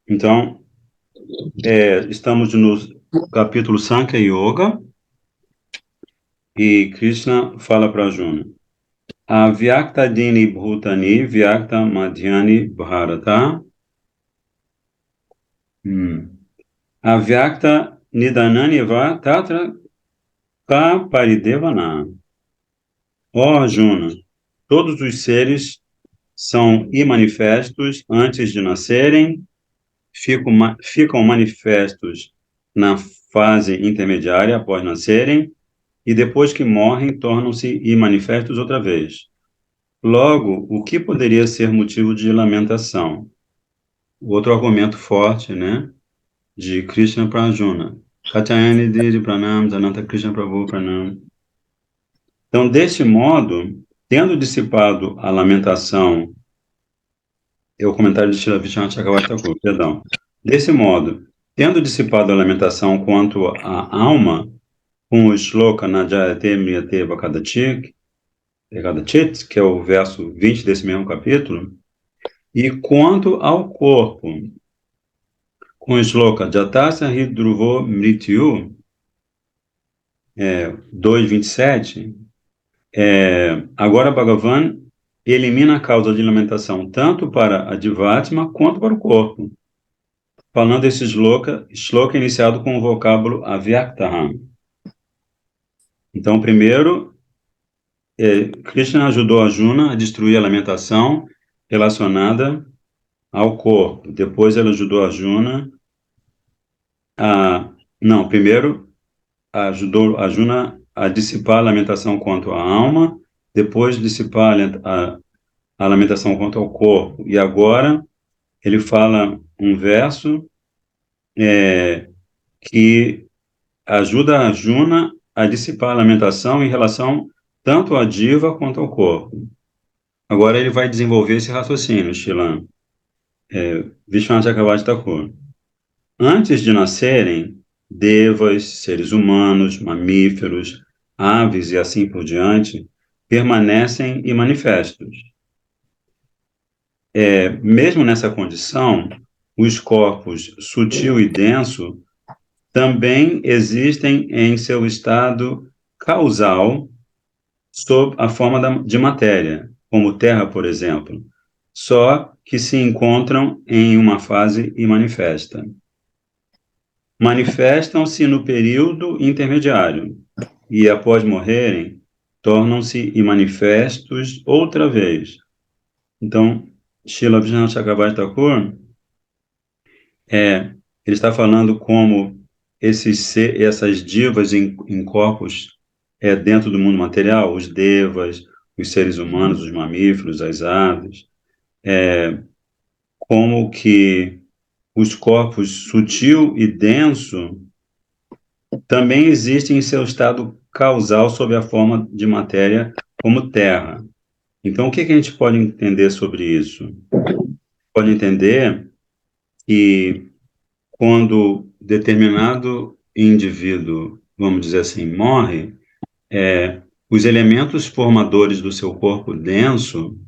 Então, estamos no capítulo Sankhya Yoga e Krishna fala para Arjuna. Avyakta dini bhutani vyakta madhyani bharata. Avyakta nidanani va tatra ka paridevana. Ó Arjuna, todos os seres são imanifestos antes de nascerem, ficam manifestos na fase intermediária após nascerem, e depois que morrem, tornam-se imanifestos outra vez. Logo, o que poderia ser motivo de lamentação? Outro argumento forte, né, de Krishna para Arjuna. Katyayani Didi Pranam, Janata Krishna Prabhu Pranam. Então, deste modo, tendo dissipado a lamentação, é o comentário de Srila Vishwanath Chakravarti Thakur, perdão. Desse modo, tendo dissipado a lamentação quanto à alma, com o shloka Najayate Mriyate Vakadachit, que é o verso 20 desse mesmo capítulo, e quanto ao corpo, com o shloka Jatasya Hridruvo Mrityu, 2:27, agora Bhagavan elimina a causa de lamentação tanto para a Divatma quanto para o corpo. Falando esse shloka iniciado com o vocábulo Avyaktaham. Então, primeiro, Krishna ajudou Arjuna a destruir a lamentação relacionada ao corpo. Depois ele ajudou Arjuna a... Não, primeiro ajudou Arjuna a dissipar a lamentação quanto à alma, depois dissipar a lamentação quanto ao corpo. E agora ele fala um verso que ajuda Arjuna a dissipar a lamentação em relação tanto à diva quanto ao corpo. Agora ele vai desenvolver esse raciocínio, Shilan. Vishwanath Chakravarti Thakur. Antes de nascerem, devas, seres humanos, mamíferos, aves e assim por diante, permanecem imanifestos. Mesmo nessa condição, os corpos sutil e denso também existem em seu estado causal sob a forma de matéria, como terra, por exemplo, só que se encontram em uma fase imanifesta. Manifestam-se no período intermediário e, após morrerem, tornam-se imanifestos outra vez. Então, Srila Vishwanath Chakravarti Thakur, ele está falando como essas divas em corpos dentro do mundo material, os devas, os seres humanos, os mamíferos, as aves, como que os corpos sutil e denso também existem em seu estado causal sob a forma de matéria como terra. Então, o que a gente pode entender sobre isso? Pode entender que quando determinado indivíduo, vamos dizer assim, morre, os elementos formadores do seu corpo denso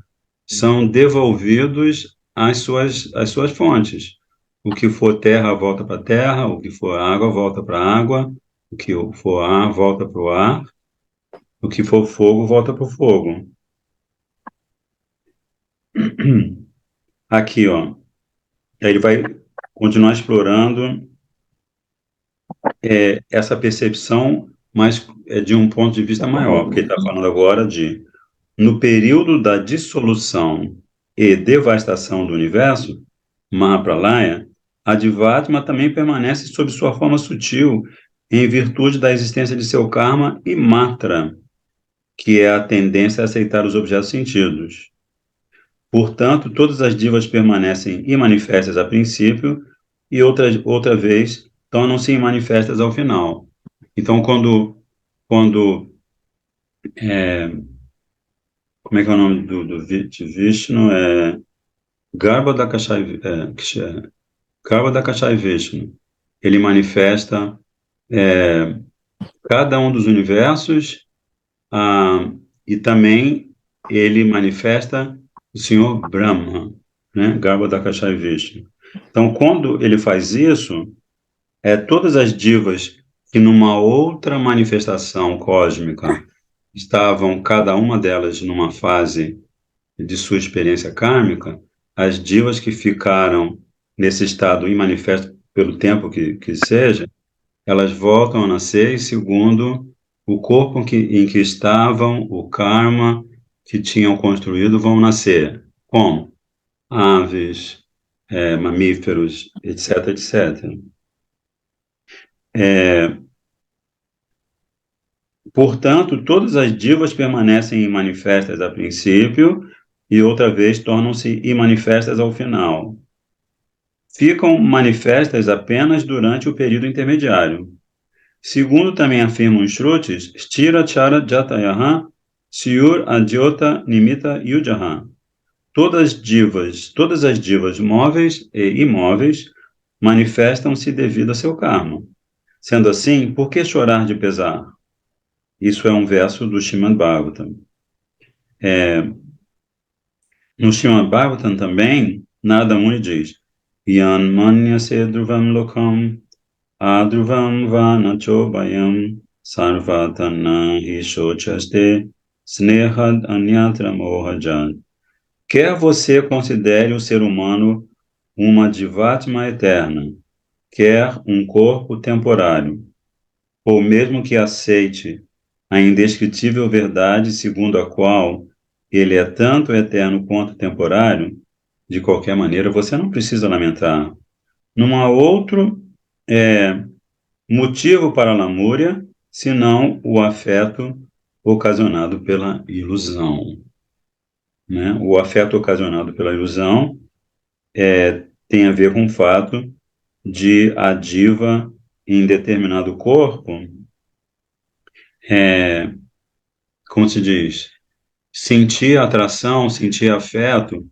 são devolvidos às suas fontes. O que for terra volta para a terra, o que for água volta para a água, o que for ar volta para o ar, o que for fogo volta para o fogo. Aqui, ó, aí ele vai continuar explorando essa percepção, mas de um ponto de vista maior, porque ele está falando agora no período da dissolução e devastação do universo, Mahapralaya, a Divatma também permanece sob sua forma sutil, em virtude da existência de seu karma e matra, que é a tendência a aceitar os objetos sentidos. Portanto, todas as divas permanecem imanifestas a princípio e outra vez tornam-se imanifestas ao final. Então, quando como é que é o nome de Vishnu? Garbhodakashai Vishnu. Ele manifesta cada um dos universos e também ele manifesta o Senhor Brahma, né? Garbhodakashai Vishnu. Então, quando ele faz isso, todas as divas que numa outra manifestação cósmica estavam, cada uma delas, numa fase de sua experiência kármica, as divas que ficaram nesse estado imanifesto pelo tempo que seja, elas voltam a nascer e segundo o corpo em que estavam, o karma que tinham construído, vão nascer. Como? Aves, mamíferos, etc, etc. É, portanto, todas as divas permanecem imanifestas a princípio e outra vez tornam-se imanifestas ao final. Ficam manifestas apenas durante o período intermediário. Segundo também afirmam os Shrutis, Stira Chara Jatayaha Siur Adyota Nimitta Yujaha. Todas as divas móveis e imóveis manifestam-se devido a seu karma. Sendo assim, por que chorar de pesar? Isso é um verso do Srimad Bhagavatam. No Srimad Bhagavatam também, Narada Muni diz: Yan manyase dhruvam lokam adhruvam vanachobayam sarvatana hi shochaste snehad anyatra mohajat. Quer você considere o ser humano uma divatma eterna, quer um corpo temporário, ou mesmo que aceite a indescritível verdade segundo a qual ele é tanto eterno quanto temporário, de qualquer maneira, você não precisa lamentar. Não há outro motivo para a lamúria, senão o afeto ocasionado pela ilusão. Né? O afeto ocasionado pela ilusão tem a ver com o fato de a diva em determinado corpo, como se diz, sentir atração, sentir afeto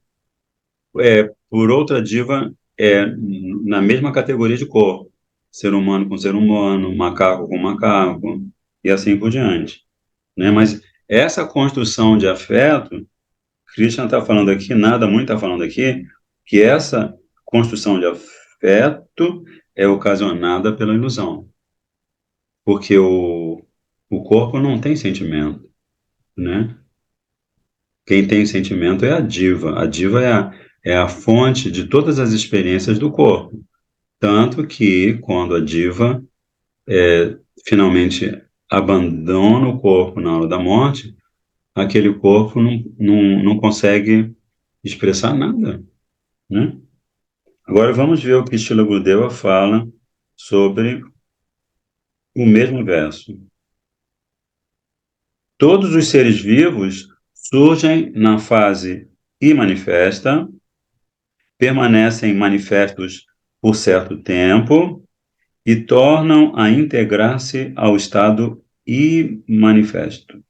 por outra diva na mesma categoria de corpo, ser humano com ser humano, macaco com macaco, e assim por diante. Né? Mas essa construção de afeto, Krishna está falando aqui, Nada muito está falando aqui, que essa construção de afeto é ocasionada pela ilusão, porque o corpo não tem sentimento, né? Quem tem sentimento é a diva. A diva é a fonte de todas as experiências do corpo. Tanto que, quando a diva finalmente abandona o corpo na hora da morte, aquele corpo não consegue expressar nada, né? Agora vamos ver o que Srila Gurudeva fala sobre o mesmo verso. Todos os seres vivos surgem na fase imanifesta, permanecem manifestos por certo tempo e tornam a integrar-se ao estado imanifesto.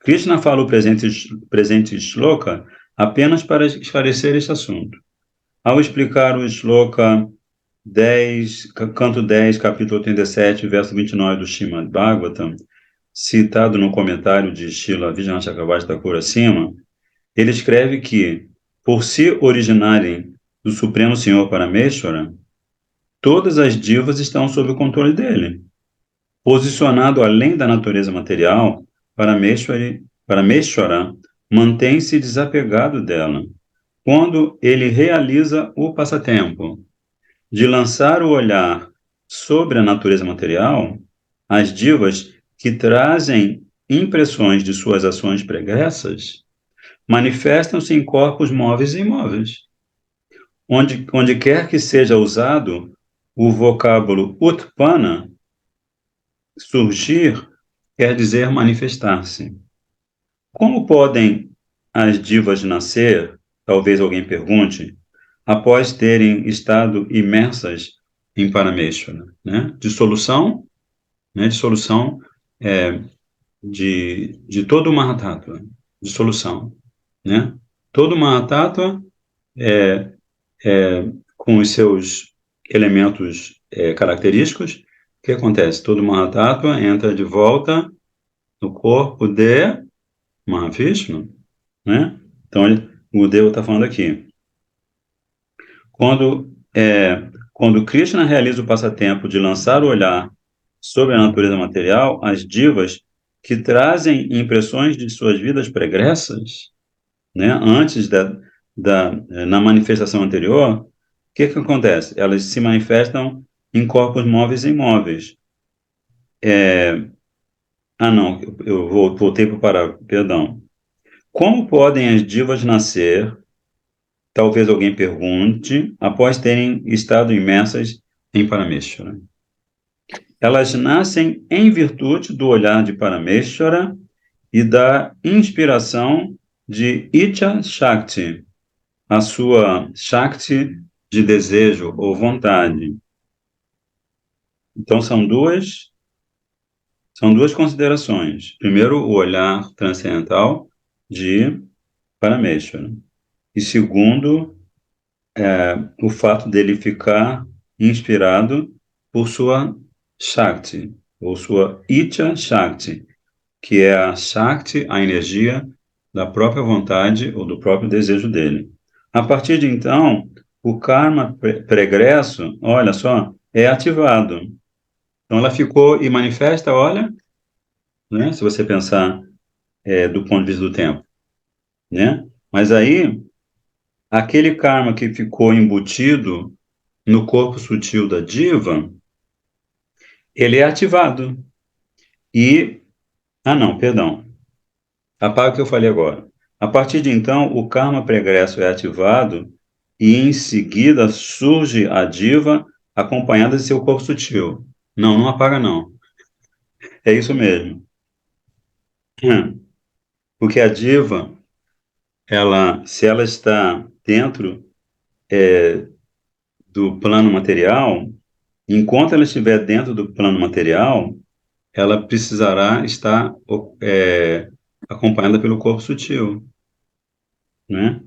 Krishna fala o presente shloka apenas para esclarecer este assunto. Ao explicar o shloka 10, canto 10, capítulo 87, verso 29 do Srimad Bhagavatam, citado no comentário de Srila Vijnana Chakravarti Thakur acima, ele escreve que, por se originarem do Supremo Senhor Parameshvara, todas as divas estão sob o controle dele. Posicionado além da natureza material, Parameshvara mantém-se desapegado dela. Quando ele realiza o passatempo de lançar o olhar sobre a natureza material, as divas que trazem impressões de suas ações pregressas manifestam-se em corpos móveis e imóveis. Onde quer que seja usado o vocábulo utpana, surgir quer dizer manifestar-se. Como podem as divas nascer, talvez alguém pergunte, após terem estado imersas em Parameshvara, né? Dissolução, né? Dissolução de todo o Mahatattva, dissolução, né? Todo o Mahatattva com os seus elementos característicos, o que acontece? Todo Mahatattva entra de volta no corpo de Mahavishnu, né? Então, o Deus está falando aqui. Quando Quando Krishna realiza o passatempo de lançar o olhar sobre a natureza material, as divas que trazem impressões de suas vidas pregressas, né, antes na manifestação anterior, o que acontece? Elas se manifestam em corpos móveis e imóveis. Não, eu voltei para o parágrafo, perdão. Como podem as divas nascer? Talvez alguém pergunte, após terem estado imersas em Parameshvara. Elas nascem em virtude do olhar de Parameshvara e da inspiração de Icha Shakti, a sua Shakti de desejo ou vontade. Então, são duas considerações. Primeiro, o olhar transcendental de Parameshvara. E segundo, o fato dele ficar inspirado por sua Shakti, ou sua Icha Shakti, que é a Shakti, a energia da própria vontade ou do próprio desejo dele. A partir de então, o karma pregresso, olha só, é ativado. Então ela ficou e manifesta, olha, né, se você pensar do ponto de vista do tempo, né? Mas aí, aquele karma que ficou embutido no corpo sutil da diva, ele é ativado. E, não, perdão, apaga o que eu falei agora. A partir de então, o karma pregresso é ativado e em seguida surge a diva acompanhada de seu corpo sutil. Não, não apaga não. É isso mesmo. Porque a diva, se ela está dentro do plano material, enquanto ela estiver dentro do plano material, ela precisará estar acompanhada pelo corpo sutil, né?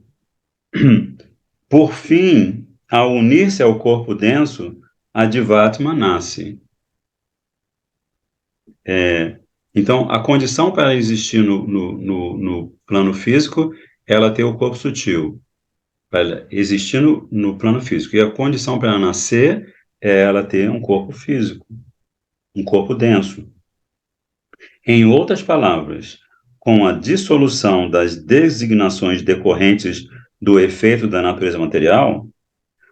Por fim, ao unir-se ao corpo denso, a Divatma nasce. Então, a condição para ela existir no plano físico é ela ter o corpo sutil, para ela existir no plano físico. E a condição para ela nascer é ela ter um corpo físico, um corpo denso. Em outras palavras, com a dissolução das designações decorrentes do efeito da natureza material,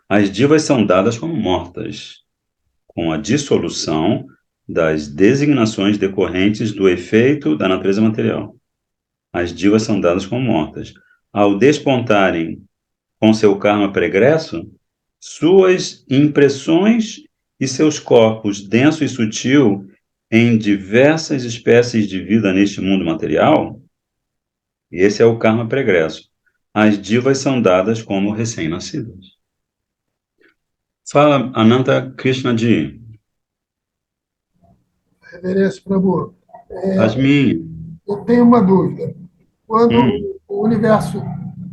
as divas são dadas como mortas. Com a dissolução das designações decorrentes do efeito da natureza material, as divas são dadas como mortas. Ao despontarem com seu karma pregresso, suas impressões e seus corpos denso e sutil em diversas espécies de vida neste mundo material, esse é o karma pregresso. As divas são dadas como recém-nascidas. Fala, Ananta Krishnaji. Reverência, Prabhu. As minhas. Eu tenho uma dúvida. Quando Hum, o universo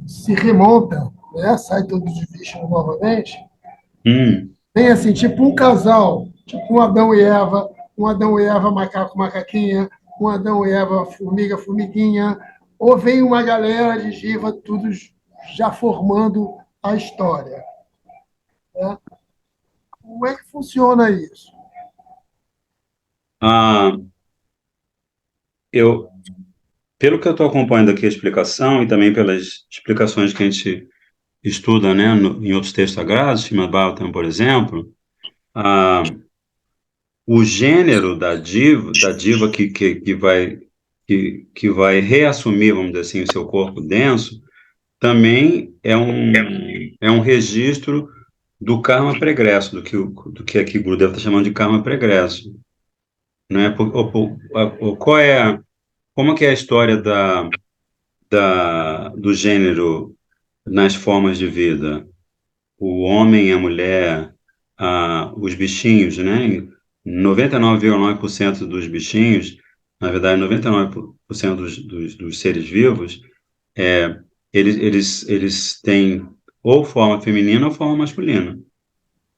se remonta, né, sai todo de Vishnu novamente, hum. tem assim, tipo um casal, tipo um Adão e Eva macaco, macaquinha, um Adão e Eva formiga, formiguinha, ou vem uma galera de Jiva, tudo já formando a história. Né? Como é que funciona isso? Ah, eu, pelo que eu estou acompanhando aqui a explicação e também pelas explicações que a gente estuda, né, em outros textos sagrados, Srimad Bhagavatam, por exemplo, ah, o gênero da diva que vai reassumir, vamos dizer assim, o seu corpo denso, também é um registro do karma pregresso, do que aqui Gurudeva está chamando de karma pregresso. Né? Como é que é a história do gênero nas formas de vida? O homem, a mulher, os bichinhos, né? 99,9% dos bichinhos, na verdade, 99% dos seres vivos, é, eles têm ou forma feminina ou forma masculina,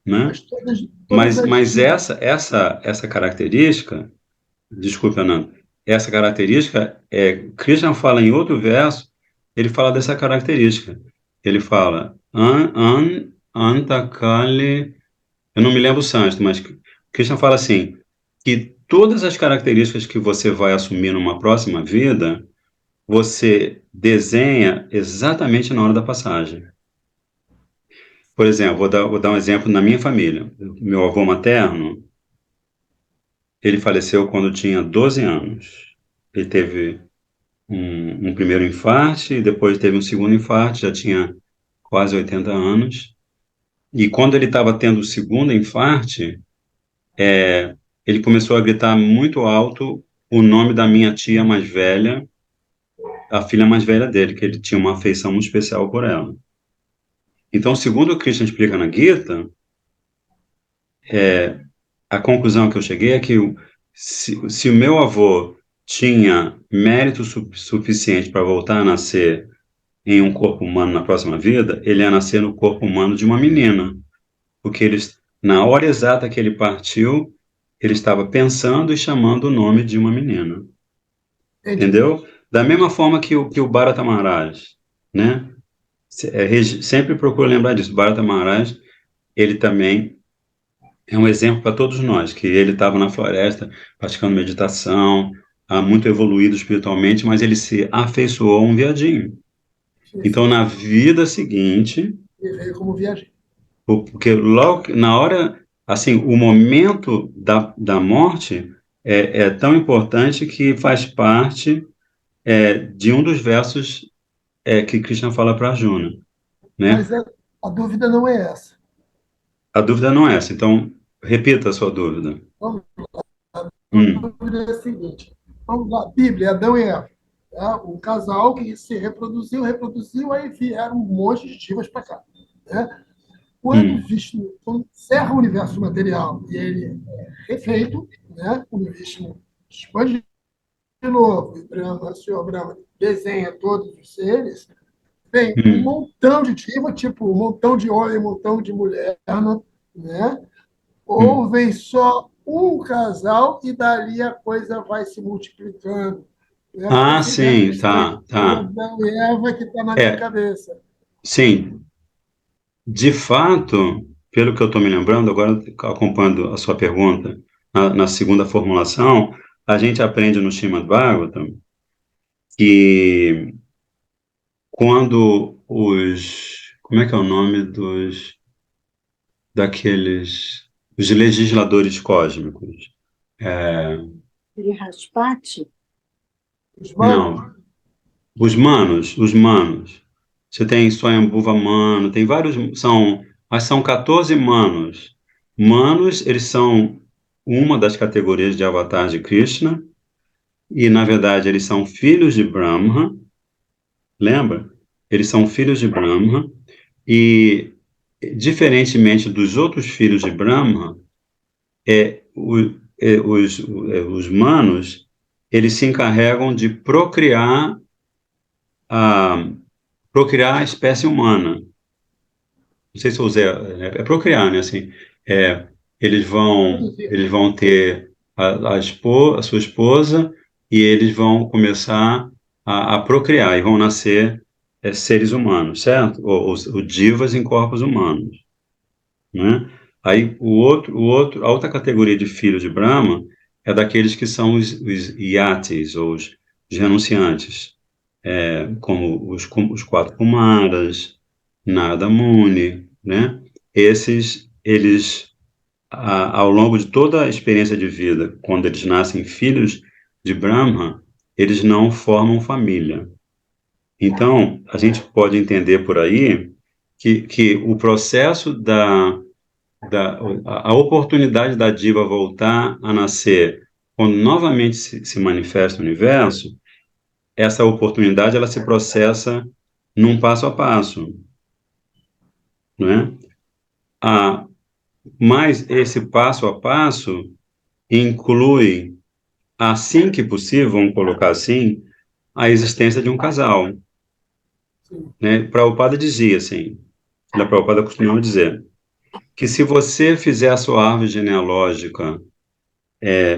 né? Mas todas Mas, as mas Jivas. essa característica, desculpe, Ananda, essa característica, Krishna fala em outro verso, ele fala dessa característica. Ele fala, Antakali, eu não me lembro o sânscrito, mas Krishna fala assim, que todas as características que você vai assumir numa próxima vida, você desenha exatamente na hora da passagem. Por exemplo, vou dar um exemplo na minha família. Meu avô materno, ele faleceu quando tinha 12 anos. Ele teve um primeiro infarte, e depois teve um segundo infarte, já tinha quase 80 anos. E quando ele estava tendo o segundo infarte, ele começou a gritar muito alto o nome da minha tia mais velha, a filha mais velha dele, que ele tinha uma afeição muito especial por ela. Então, segundo o Krishna explica na Gita, a conclusão que eu cheguei é que se o meu avô tinha mérito suficiente para voltar a nascer em um corpo humano na próxima vida, ele ia nascer no corpo humano de uma menina, porque na hora exata que ele partiu, ele estava pensando e chamando o nome de uma menina, Entendi. entendeu? Da mesma forma que o Bharata Maharaj, né? Sempre procuro lembrar disso. O Bharata Maharaj, ele também é um exemplo para todos nós, que ele estava na floresta praticando meditação, muito evoluído espiritualmente, mas ele se afeiçoou a um viadinho. Sim, Então, sim, na sim. vida seguinte, Ele veio como viajante. porque logo na hora, assim, o momento da morte é tão importante que faz parte de um dos versos que Krishna fala para Arjuna, Mas né? a dúvida não é essa. A dúvida não é essa, então repita a sua dúvida. Vamos A Hum, dúvida é a seguinte: vamos lá, Bíblia, Adão e Eva. Tá? Um casal que se reproduziu, aí vieram um monte de divas para cá. Né? Quando hum, Vishnu encerra o universo material e ele é refeito, né? O Vishnu expande de novo, e Brahma, o Senhor Brahma desenha todos os seres, vem um hum. montão de diva, tipo um montão de homem, um montão de mulher, né? Ou Hum. vem só um casal e dali a coisa vai se multiplicando. Né? Ah, Essa ideia sim, dos três, tá, tá. Adão e Eva, que está na minha É, cabeça. sim, de fato, pelo que eu estou me lembrando, agora acompanhando a sua pergunta, na segunda formulação, a gente aprende no Srimad Bhagavatam que quando como é que é o nome os legisladores cósmicos? É, Brihaspati, Os manos, não, os manos. Você tem Swayambhuva Mano, tem vários, mas são 14 manos. Manos, eles são uma das categorias de avatar de Krishna, e na verdade eles são filhos de Brahma, lembra? Eles são filhos de Brahma, e diferentemente dos outros filhos de Brahma, os manos, eles se encarregam de a, procriar a espécie humana. Não sei se eu usei, procriar, né? Assim, é, produzir. eles vão ter a sua esposa e eles vão começar a procriar e vão nascer seres humanos, certo? Ou divas em corpos humanos, né? Aí a outra categoria de filhos de Brahma é daqueles que são os yatis, ou os renunciantes, como os quatro Kumaras, Narada Muni, né? Eles, ao longo de toda a experiência de vida, quando eles nascem filhos de Brahma, eles não formam família. Então, a gente pode entender por aí que o processo a oportunidade da diva voltar a nascer, quando novamente se manifesta no universo, essa oportunidade ela se processa num passo a passo, não é? Ah, mas esse passo a passo inclui, assim que possível, vamos colocar assim, a existência de um casal, Sim. né? Prabhupada dizia assim, a Prabhupada costumava dizer que se você fizer a sua árvore genealógica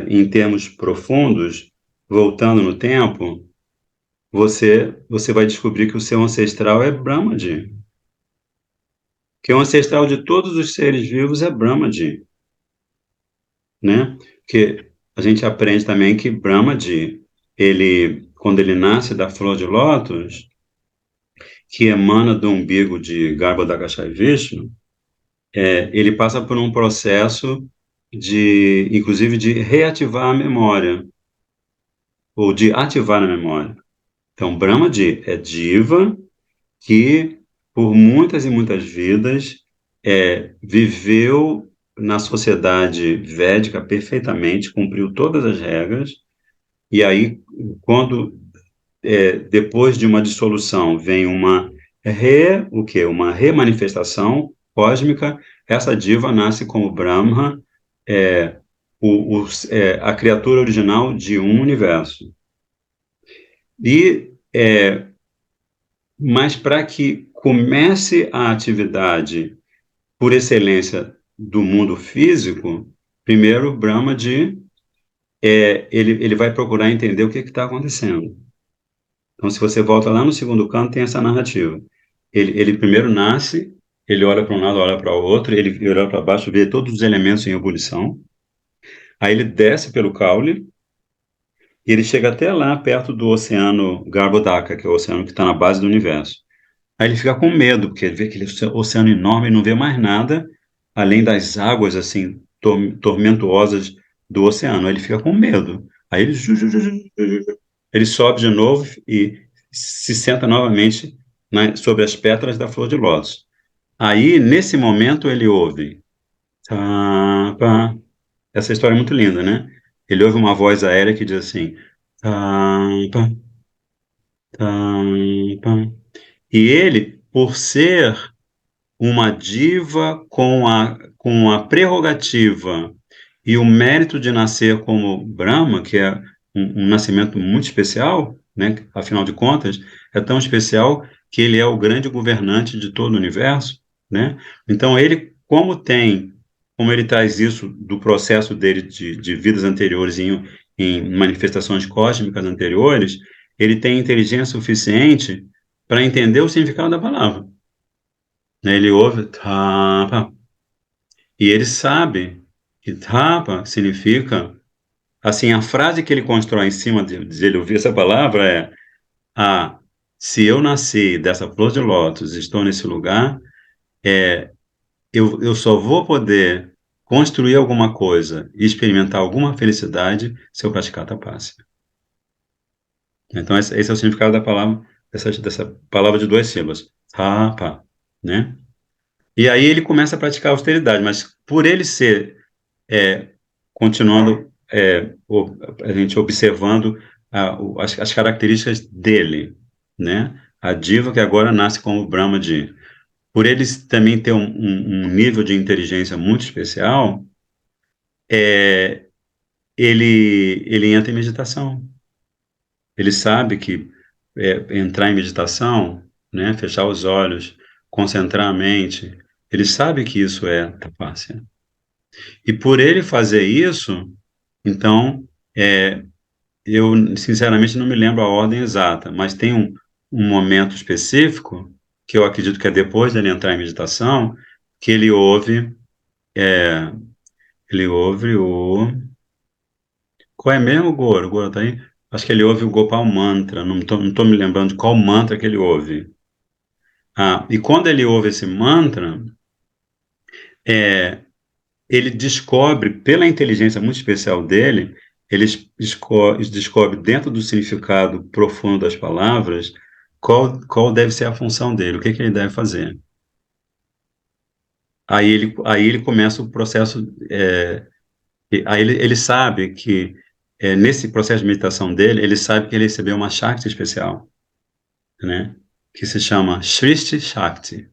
em termos profundos, voltando no tempo, você vai descobrir que o seu ancestral é Brahmaji. que o ancestral de todos os seres vivos é Brahmaji, né? Que a gente aprende também que Brahmaji, ele, quando ele nasce da flor de lótus, que emana do umbigo de Garbhodakashayi Vishnu, ele passa por um processo de, inclusive, de reativar a memória, ou de ativar a memória. Então, Brahmaji é diva que, por muitas e muitas vidas, viveu na sociedade védica perfeitamente, cumpriu todas as regras, e aí, quando, depois de uma dissolução, vem o quê? Uma remanifestação cósmica, essa diva nasce como Brahma, é, a criatura original de um universo. E mas para que comece a atividade por excelência do mundo físico, primeiro ele vai procurar entender o que está acontecendo. Então, se você volta lá no segundo canto, tem essa narrativa. Ele primeiro nasce, ele olha para um lado, olha para o outro, ele olha para baixo, vê todos os elementos em ebulição. Aí ele desce pelo caule e ele chega até lá, perto do oceano Garbhodaka, que é o oceano que está na base do universo. Aí ele fica com medo, porque ele vê aquele oceano enorme e não vê mais nada, além das águas, assim, tormentuosas do oceano. Aí ele fica com medo. Aí ele sobe de novo e se senta novamente sobre as pétalas da flor de lótus. Aí, nesse momento, ele ouve. Tá, pá. Essa história é muito linda, né? Ele ouve uma voz aérea que diz assim. Tá, pá, tá, pá. E ele, por ser uma diva com a prerrogativa e o mérito de nascer como Brahma, que é um nascimento muito especial, né? Afinal de contas, é tão especial que ele é o grande governante de todo o universo, né? Então, como ele traz isso do processo dele de vidas anteriores em manifestações cósmicas anteriores, ele tem inteligência suficiente para entender o significado da palavra, né? Ele ouve tapa e ele sabe que tapa significa, assim, a frase que ele constrói em cima de ele ouvir essa palavra se eu nasci dessa flor de lótus, estou nesse lugar, eu só vou poder construir alguma coisa e experimentar alguma felicidade se eu praticar tapasya. Então, esse é o significado da palavra, dessa palavra de duas sílabas, tapa, né? E aí ele começa a praticar a austeridade, mas por ele ser, continuando, a gente observando as características dele, né? A diva que agora nasce como Brahmaji. Por ele também ter um nível de inteligência muito especial, ele entra em meditação. Ele sabe que entrar em meditação, né? Fechar os olhos, concentrar a mente, ele sabe que isso é tapasya. E por ele fazer isso, então, eu sinceramente não me lembro a ordem exata, mas tem um momento específico, que eu acredito que é depois dele entrar em meditação, que é, ele ouve o... Qual é mesmo, Goro? O Goro tá aí? Acho que ele ouve o Gopal Mantra, não tô me lembrando de qual mantra que ele ouve. E quando ele ouve esse mantra, é, ele descobre, pela inteligência muito especial dele, ele descobre dentro do significado profundo das palavras qual deve ser a função dele, o que ele deve fazer. Aí ele começa o processo, aí ele sabe que, nesse processo de meditação dele, ele sabe que ele recebeu uma Shakti especial, né? Que se chama Shrishti Shakti.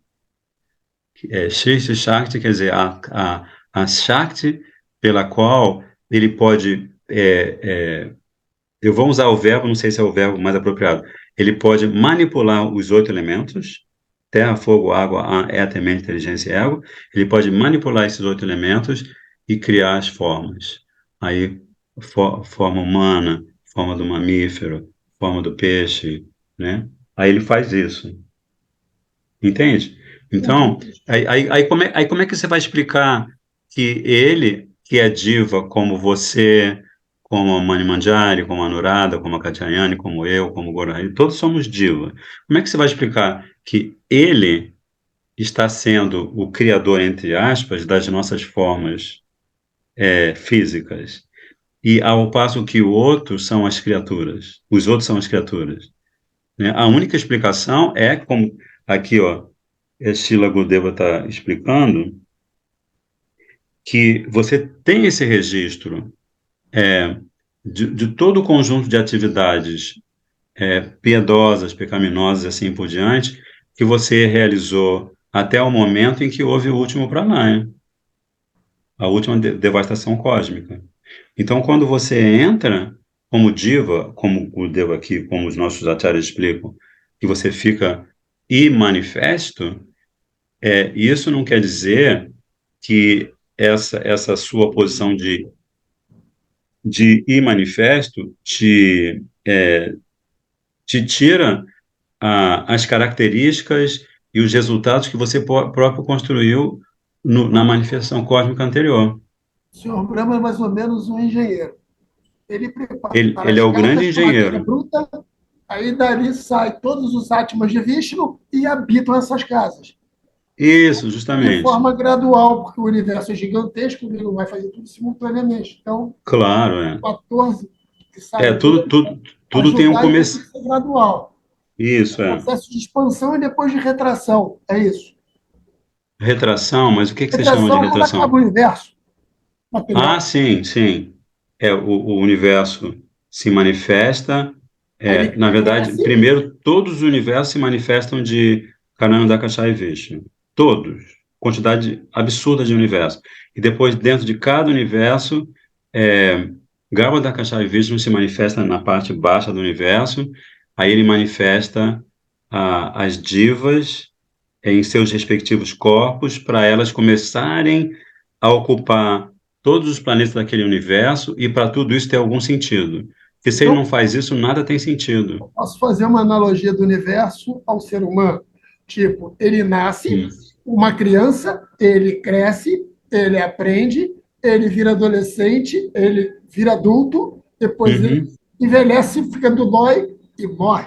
Shrishti Shakti quer dizer a Shakti pela qual ele pode, eu vou usar o verbo, não sei se é o verbo mais apropriado, ele pode manipular os 8 elementos, terra, fogo, água, ar, éter, mente, inteligência e ego, ele pode manipular esses 8 elementos e criar as formas. Aí, forma humana, forma do mamífero, forma do peixe, né? Aí ele faz isso, entende? Então, aí como é que você vai explicar que ele, que é diva como você, como a Mani Manjari, como a Anuradha, como a Katyayani, como eu, como o Gorai, todos somos diva. Como é que você vai explicar que ele está sendo o criador, entre aspas, das nossas formas físicas, e ao passo que o outro são as criaturas, os outros são as criaturas, né? A única explicação é como aqui, ó, Srila Gurudeva está explicando que você tem esse registro de todo o conjunto de atividades piedosas, pecaminosas e assim por diante, que você realizou até o momento em que houve o último pranaya, a última devastação cósmica. Então, quando você entra como diva, como o Deva aqui, como os nossos acharyas explicam, que você fica imanifesto, isso não quer dizer que essa sua posição de imanifesto te tira as características e os resultados que você próprio construiu na manifestação cósmica anterior. O senhor Brahma é mais ou menos um engenheiro. Ele prepara Ele é as o grande casas com matéria engenheiro. bruta, aí dali sai todos os átomos de Vishnu e habitam essas casas. Isso, De justamente. forma gradual, porque o universo é gigantesco, ele não vai fazer tudo simultaneamente. Então, Claro, é. 14 que É, saem hoje, tudo tem um ajudar, então tem que começo. ser gradual. Isso, é. Processo de expansão e depois de retração. É isso. Retração, mas o que você chama de Retração quando acaba retração? o universo Ah, material. sim, sim. O universo se manifesta. Aí ele Na verdade, cresce, primeiro, todos os universos se manifestam de Karanandakasha e Vishnu. Todos. Quantidade absurda de universos. E depois, dentro de cada universo, é, Garbhodakasha e Vishnu se manifesta na parte baixa do universo. Aí ele manifesta as divas em seus respectivos corpos para elas começarem a ocupar todos os planetas daquele universo e para tudo isso ter algum sentido. Porque se ele não então faz isso, nada tem sentido. posso fazer uma analogia do universo ao ser humano. Tipo, ele nasce, Hum. uma criança, ele cresce, ele aprende, ele vira adolescente, ele vira adulto, depois ele Uhum. envelhece, fica dodói e morre.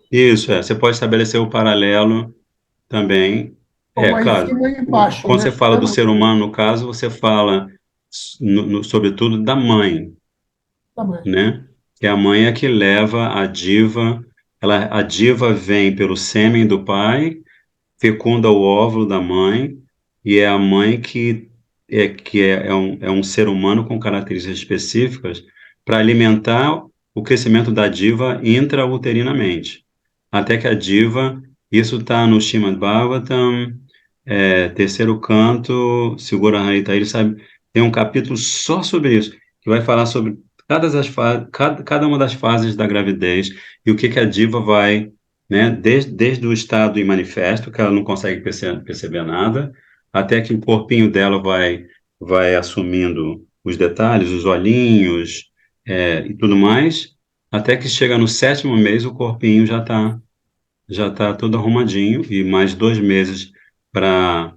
Isso, você pode estabelecer o paralelo também. Ou aí em Claro, cima e embaixo, quando né? você fala do ser humano, no caso, você fala, sobretudo, da mãe, Também. né? Que a mãe é que leva a diva, a diva vem pelo sêmen do pai, fecunda o óvulo da mãe, e é a mãe que é um ser humano com características específicas para alimentar o crescimento da diva intrauterinamente. Até que a diva, isso está no Srimad Bhagavatam, terceiro canto, Segura Harita, ele sabe, tem um capítulo só sobre isso, que vai falar sobre cada uma das fases da gravidez e o que a diva vai, né, desde o estado em manifesto, que ela não consegue perceber nada, até que o corpinho dela vai assumindo os detalhes, os olhinhos, e tudo mais, até que chega no sétimo mês, o corpinho já tá todo arrumadinho, e mais 2 meses para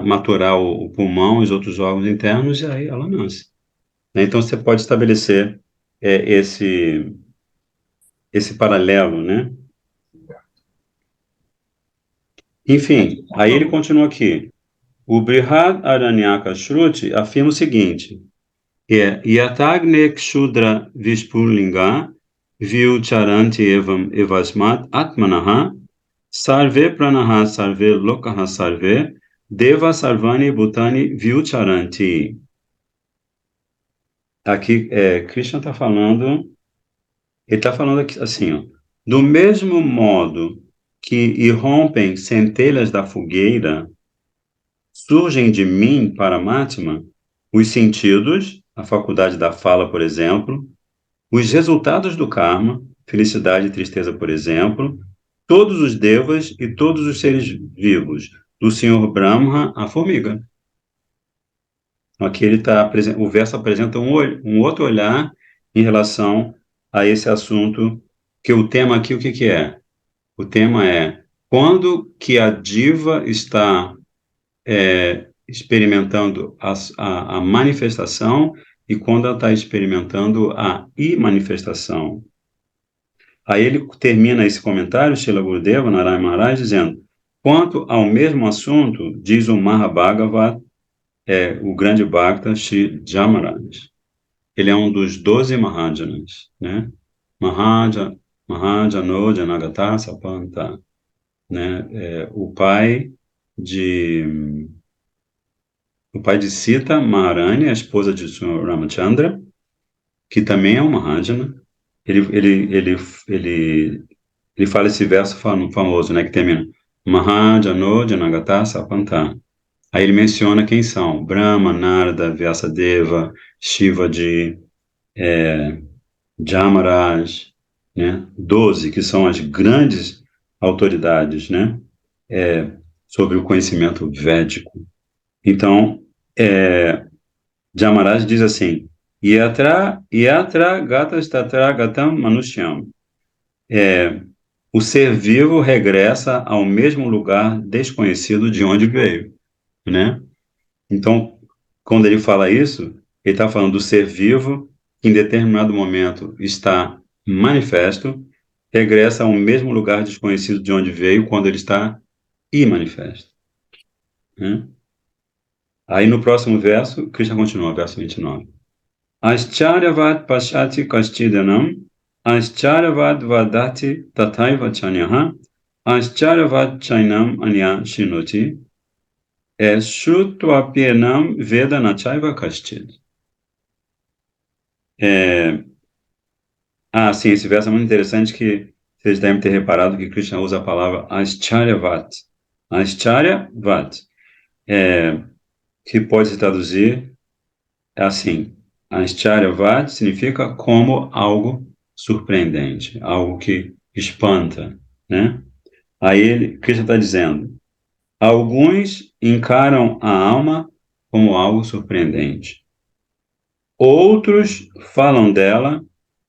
maturar o pulmão e os outros órgãos internos, e aí ela nasce. Né? Então, você pode estabelecer esse paralelo, né? Enfim, aí ele continua aqui. O Brihad Aranyaka Shruti afirma o seguinte, Yatagne Kshudra Vishpurlinga Vyucharanti Evam Evasmat Atmanaha Sarve Pranaha Sarve Lokaha Sarve Deva Sarvani Bhutani Vyucharanti. Aqui, Krishna ele está falando aqui, assim, ó, do mesmo modo que irrompem centelhas da fogueira, surgem de mim, Paramatma, os sentidos, a faculdade da fala, por exemplo, os resultados do karma, felicidade e tristeza, por exemplo, todos os devas e todos os seres vivos, do Senhor Brahma à formiga. Aqui o verso apresenta um outro olhar em relação a esse assunto, que o tema aqui, o que que é? O tema é quando que a diva está experimentando a manifestação e quando ela está experimentando a imanifestação. Aí ele termina esse comentário, Srila Gurudeva, Narayana Maharaj, dizendo: quanto ao mesmo assunto, diz o Mahabhagavat, o grande Bhakta Shri Jamaraj. Ele é um dos 12 Mahajanas, né? Mahajano Janagata Sapanta, né? O pai de Sita Maharani, a esposa de Sr. Ramachandra, que também é um Mahajana. Ele fala esse verso famoso, né, que termina Mahajano Janagata Sapanta. Aí ele menciona quem são Brahma, Narada, Vyasadeva, Shivaji, Jamaraj, né, 12, que são as grandes autoridades, né, sobre o conhecimento védico. Então, Jamaraj diz assim, Yatra gatas tatra gatam manushyam. O ser vivo regressa ao mesmo lugar desconhecido de onde veio, né? Então, quando ele fala isso, ele está falando do ser vivo que em determinado momento está manifesto, regressa ao mesmo lugar desconhecido de onde veio quando ele está imanifesto, né? Aí no próximo verso, Krishna continua, verso 29. Ascharyavat pashati kastidanam, ascharyavat vadati tathaiva chanyaha, ascharyavat chainam anya shinoti, shrutvapienam veda nachaiva kastid. Sim, esse verso é muito interessante que vocês devem ter reparado que Krishna usa a palavra ascharyavat. Ascharyavat, que pode se traduzir assim, Ascharyavat significa como algo surpreendente, algo que espanta, né? Aí Krishna está dizendo, alguns encaram a alma como algo surpreendente. Outros falam dela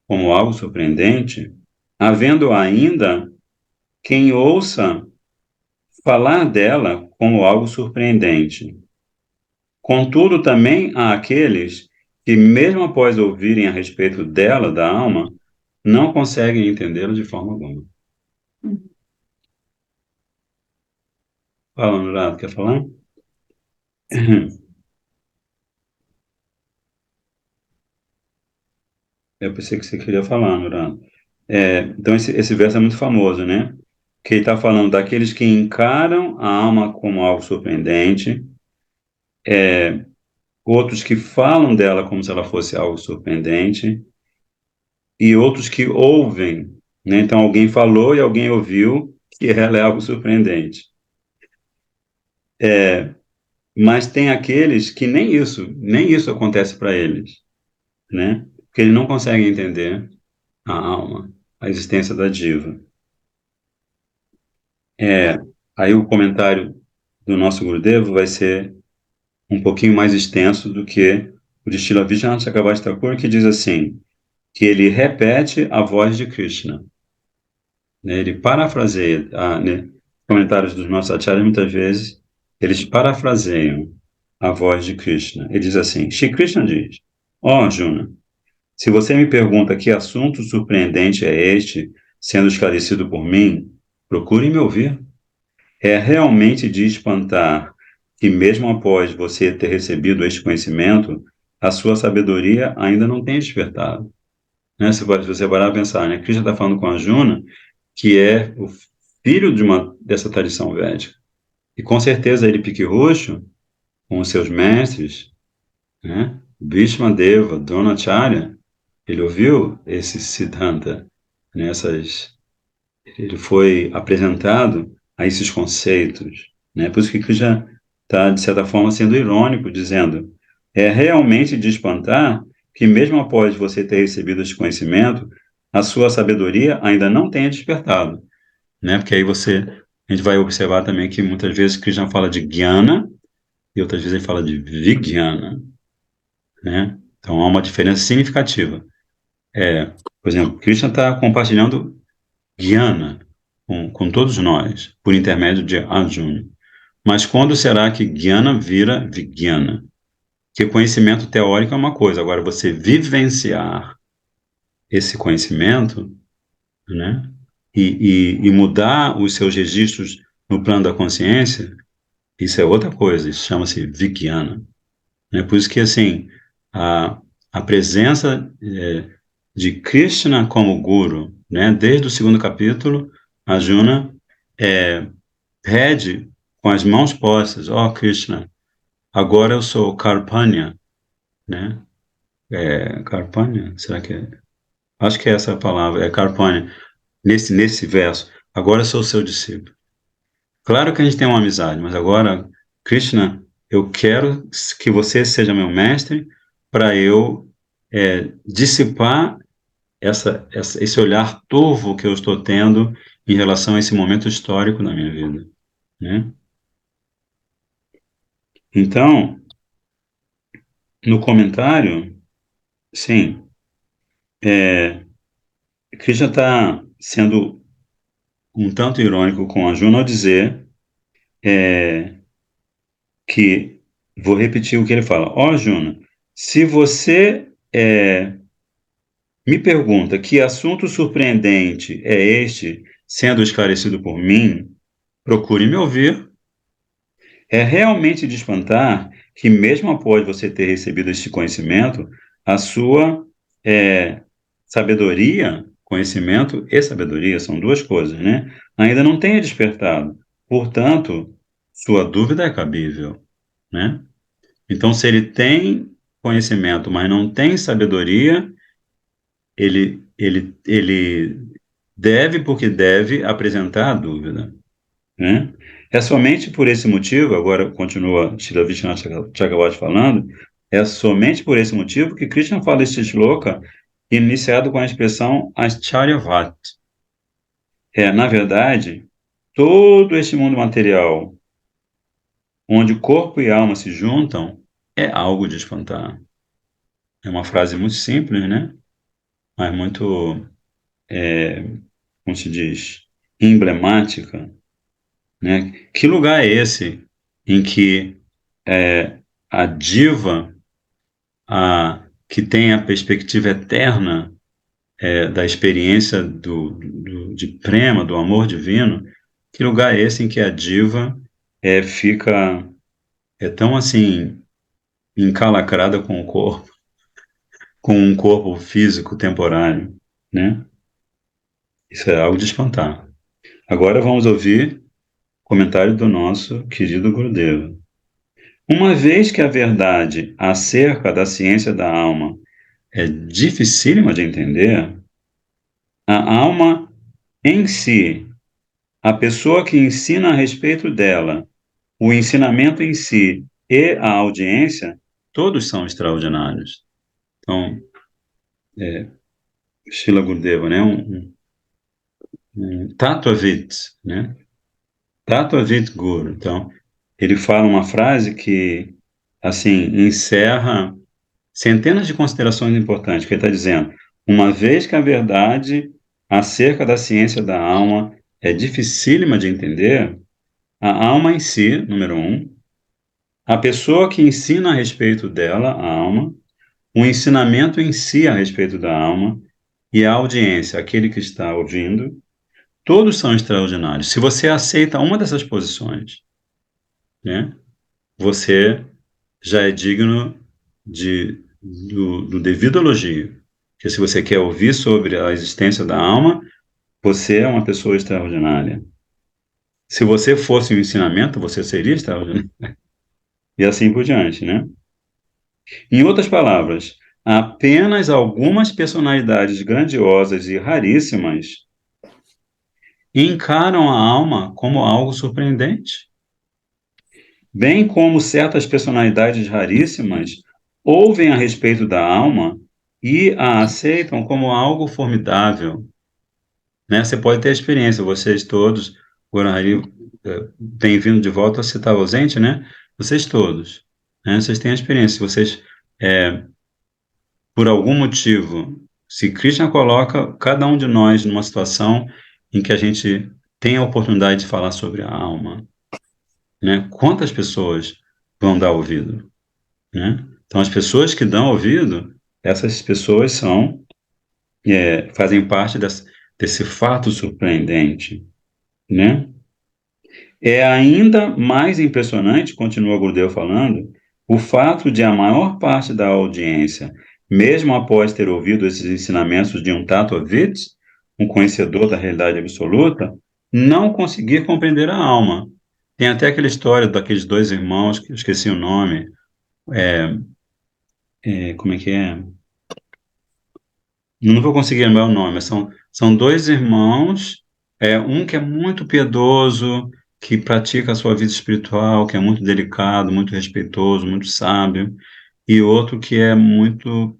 como algo surpreendente, havendo ainda quem ouça falar dela como algo surpreendente. Contudo, também há aqueles que, mesmo após ouvirem a respeito dela, da alma, não conseguem entendê-lo de forma alguma. Fala, Nurado, quer falar? Eu pensei que você queria falar, Nurado. Então, esse verso é muito famoso, né? Que ele está falando daqueles que encaram a alma como algo surpreendente, outros que falam dela como se ela fosse algo surpreendente, e outros que ouvem, né? Então, alguém falou e alguém ouviu que ela é algo surpreendente. Mas tem aqueles que nem isso acontece para eles, né? Porque eles não conseguem entender a alma, a existência da diva. Aí o comentário do nosso Gurudev vai ser um pouquinho mais extenso do que o de Srila Vishwanath Chakravarti Thakur, que diz assim, que ele repete a voz de Krishna, né? Ele parafraseia, né? Comentários dos nossos acharyas, muitas vezes, eles parafraseiam a voz de Krishna. Ele diz assim, Shri Krishna diz, ó Arjuna, se você me pergunta que assunto surpreendente é este, sendo esclarecido por mim, procure me ouvir. É realmente de espantar que, mesmo após você ter recebido este conhecimento, a sua sabedoria ainda não tenha despertado. Né? Se você parar a pensar, né? Krishna está falando com Arjuna, que é o filho dessa tradição védica. E com certeza ele pique roxo com os seus mestres, né? Bhishma Deva, Dronacharya, ele ouviu esse Siddhanta, ele foi apresentado a esses conceitos, né? Por isso que Krishna está, de certa forma, sendo irônico, dizendo, é realmente de espantar que mesmo após você ter recebido esse conhecimento, a sua sabedoria ainda não tenha despertado, né? Porque aí a gente vai observar também que muitas vezes Krishna fala de Jnana e outras vezes ele fala de Vijnana, né? Então há uma diferença significativa. Por exemplo, Krishna está compartilhando Jnana com todos nós, por intermédio de Arjuna. Mas quando será que Jnana vira Vijnana? Que conhecimento teórico é uma coisa, agora você vivenciar esse conhecimento, né? E mudar os seus registros no plano da consciência, isso é outra coisa, isso chama-se Vijnana. Né? Por isso que, assim, a presença de Krishna como guru, né? Desde o segundo capítulo, Arjuna pede com as mãos postas, ó Krishna, agora eu sou Karpanya, né? Karpanya, será que é? Acho que é essa a palavra, é Karpanya, nesse verso, agora eu sou seu discípulo. Claro que a gente tem uma amizade, mas agora, Krishna, eu quero que você seja meu mestre para eu dissipar esse olhar turvo que eu estou tendo em relação a esse momento histórico na minha vida, né? Então, no comentário, sim, Krishna está sendo um tanto irônico com Arjuna ao dizer que, vou repetir o que ele fala, ó Arjuna, se você me pergunta que assunto surpreendente é este, sendo esclarecido por mim, procure me ouvir. É realmente de espantar que, mesmo após você ter recebido este conhecimento, a sua sabedoria, conhecimento e sabedoria são duas coisas, né? Ainda não tenha despertado. Portanto, sua dúvida é cabível, né? Então, se ele tem conhecimento, mas não tem sabedoria, ele deve, porque deve, apresentar a dúvida, né? É somente por esse motivo, agora continua Srila Vishwanath Chakravarti falando, é somente por esse motivo que Krishna fala este shloka iniciado com a expressão Ascharyavat. Na verdade, todo este mundo material, onde corpo e alma se juntam, é algo de espantar. É uma frase muito simples, né? Mas muito, como se diz, emblemática, né? Que lugar é esse em que a diva, que tem a perspectiva eterna da experiência de prema, do amor divino, que lugar é esse em que a diva fica tão assim encalacrada com o corpo, com um corpo físico temporário, né? Isso é algo de espantar. Agora vamos ouvir o comentário do nosso querido Gurudeva. Uma vez que a verdade acerca da ciência da alma é dificílima de entender, a alma em si, a pessoa que ensina a respeito dela, o ensinamento em si e a audiência, todos são extraordinários. Então, Srila Gurudeva, né, um Tattvavit, né, Tattvavit Guru. Então, ele fala uma frase que, assim, encerra centenas de considerações importantes, que ele está dizendo, uma vez que a verdade acerca da ciência da alma é dificílima de entender, a alma em si, número um, a pessoa que ensina a respeito dela, a alma, o ensinamento em si a respeito da alma e a audiência, aquele que está ouvindo, todos são extraordinários. Se você aceita uma dessas posições, né, você já é digno do devido elogio. Porque se você quer ouvir sobre a existência da alma, você é uma pessoa extraordinária. Se você fosse um ensinamento, você seria extraordinário. E assim por diante, né? Em outras palavras, apenas algumas personalidades grandiosas e raríssimas encaram a alma como algo surpreendente, bem como certas personalidades raríssimas ouvem a respeito da alma e a aceitam como algo formidável, né? Você pode ter experiência, vocês todos, Guarani tem vindo de volta, você está ausente, né? Vocês todos, né? Vocês têm a experiência, vocês, por algum motivo, se Krishna coloca cada um de nós numa situação em que a gente tem a oportunidade de falar sobre a alma, né? Quantas pessoas vão dar ouvido, né? Então, as pessoas que dão ouvido, essas pessoas fazem parte desse fato surpreendente, né? É ainda mais impressionante, continua Gurdjieff falando, o fato de a maior parte da audiência, mesmo após ter ouvido esses ensinamentos de um Tatoevitch, um conhecedor da realidade absoluta, não conseguir compreender a alma. Tem até aquela história daqueles dois irmãos, que eu esqueci o nome, como é que é? Não vou conseguir lembrar o nome, mas são dois irmãos, um que é muito piedoso, que pratica a sua vida espiritual, que é muito delicado, muito respeitoso, muito sábio, e outro que é muito,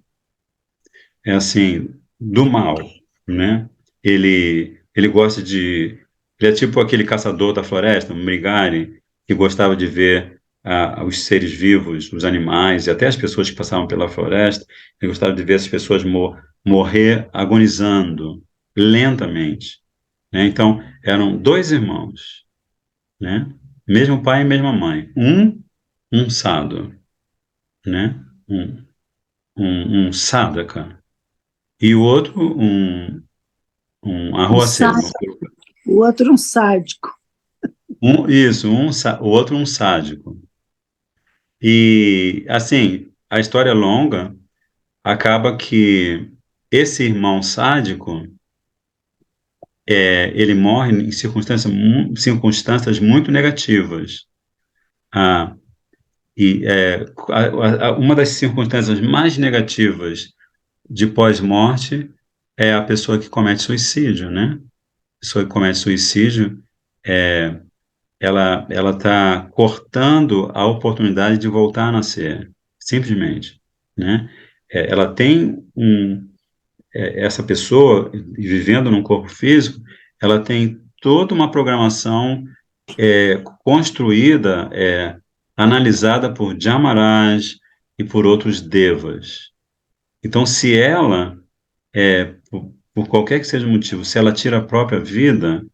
assim, do mal, né? Ele gosta de... Ele é tipo aquele caçador da floresta, um Brigari, que gostava de ver os seres vivos, os animais, e até as pessoas que passavam pela floresta, ele gostava de ver as pessoas morrer agonizando, lentamente, né? Então, eram dois irmãos, né? Mesmo pai e mesma mãe. Um sadhu, né? Um sadhaka, e o outro um Um arruaceiro. sádico, o outro um sádico. O outro um sádico. E, assim, a história é longa, acaba que esse irmão sádico, ele morre em circunstâncias muito negativas. Ah, uma das circunstâncias mais negativas de pós-morte é a pessoa que comete suicídio, né? A pessoa que comete suicídio, ela está cortando a oportunidade de voltar a nascer, simplesmente, né? Ela tem essa pessoa vivendo num corpo físico, ela tem toda uma programação construída, analisada por Jamaraj e por outros devas. Então, se ela, por qualquer que seja o motivo, se ela tira a própria vida,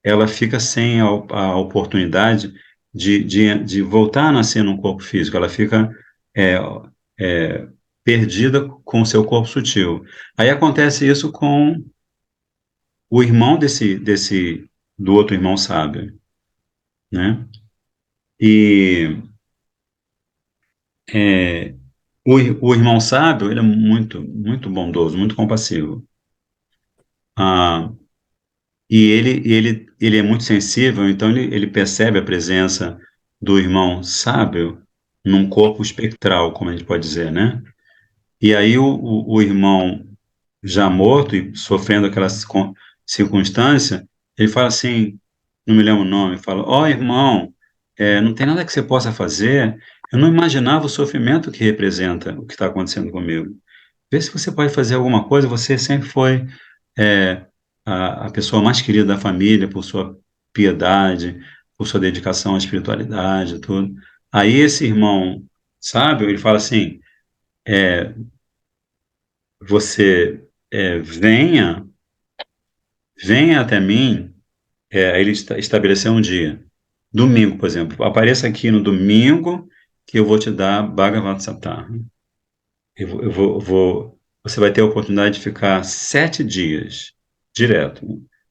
ela fica sem a oportunidade de voltar a nascer num corpo físico, ela fica é, é, perdida com o seu corpo sutil. Aí acontece isso com o irmão do outro irmão sábio, né? E é, o irmão sábio, ele é muito, muito bondoso, muito compassivo. Ah, e ele é muito sensível, então ele percebe a presença do irmão sábio num corpo espectral, como a gente pode dizer, né? E aí o irmão já morto e sofrendo aquela circunstância, ele fala assim, não me lembro o nome, fala, ó irmão, não tem nada que você possa fazer, eu não imaginava o sofrimento que representa o que está acontecendo comigo. Vê se você pode fazer alguma coisa, você sempre foi é, a pessoa mais querida da família por sua piedade, por sua dedicação à espiritualidade, tudo. Aí esse irmão sábio, ele fala assim, você venha até mim, aí ele estabeleceu um dia, domingo, por exemplo, apareça aqui no domingo que eu vou te dar Bhagavad Gita. Você vai ter a oportunidade de ficar 7 dias direto.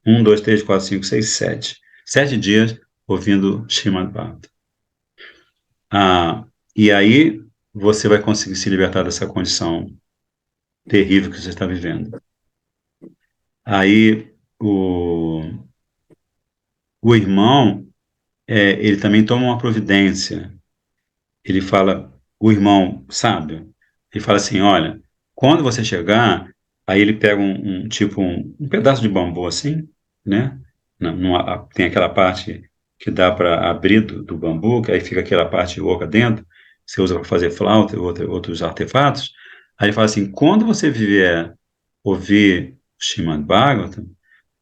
1, 2, 3, 4, 5, 6, 7. 7 dias ouvindo Srimad Bhagavatam. E aí você vai conseguir se libertar dessa condição terrível que você está vivendo. Aí o irmão, ele também toma uma providência. Ele fala, o irmão sábio, ele fala assim, olha, quando você chegar, aí ele pega um pedaço de bambu assim, né? Tem aquela parte que dá para abrir do bambu, que aí fica aquela parte oca dentro, que você usa para fazer flauta e outros artefatos. Aí ele fala assim, quando você vier ouvir Srimad Bhagavatam,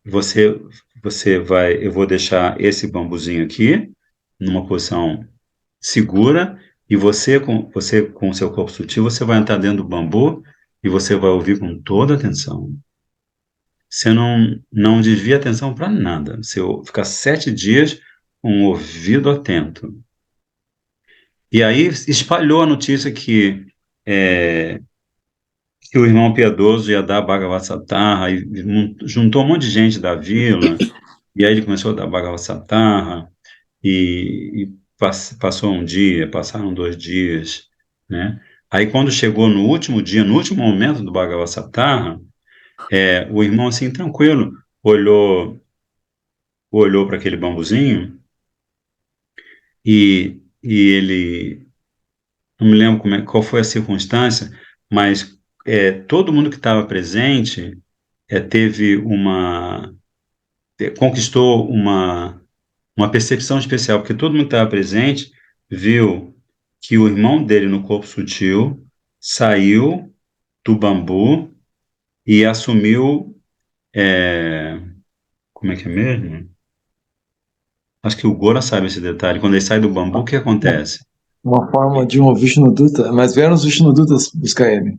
você, eu vou deixar esse bambuzinho aqui, numa posição segura, e você com o seu corpo sutil, você vai entrar dentro do bambu e você vai ouvir com toda atenção. você não desvia atenção para nada. Você fica 7 dias com o ouvido atento. E aí espalhou a notícia é, que o irmão piedoso ia dar Bhagavad Sattva, e juntou um monte de gente da vila, e aí ele começou a dar Bhagavad Sattva, e passou um dia, passaram 2 dias, né? Aí quando chegou no último dia, no último momento do Bhagavad Sattva, o irmão assim, tranquilo, olhou para aquele bambuzinho, e ele, não me lembro qual foi a circunstância, mas todo mundo que estava presente teve conquistou uma percepção especial, porque todo mundo que estava presente viu que o irmão dele no corpo sutil saiu do bambu e assumiu, como é que é mesmo? Acho que o Gora sabe esse detalhe. Quando ele sai do bambu, o que acontece? Uma forma de um Vishnuduta, mas vieram os Vishnudutas buscar ele, não?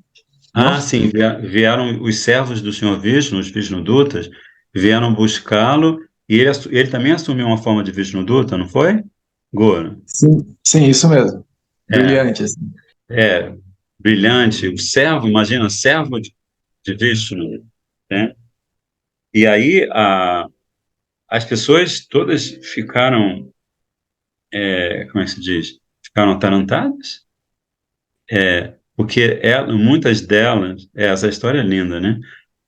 Ah, sim, vieram os servos do Senhor Vishnu, os Vishnudutas, vieram buscá-lo, e ele também assumiu uma forma de Vishnuduta, não foi? Gora. Sim, sim, isso mesmo. É, Brilhante, assim. é, brilhante, o servo, imagina, servo de Vishnu, né? E aí as pessoas todas ficaram, como é que se diz? Ficaram atarantadas, porque muitas delas, essa história é linda, né?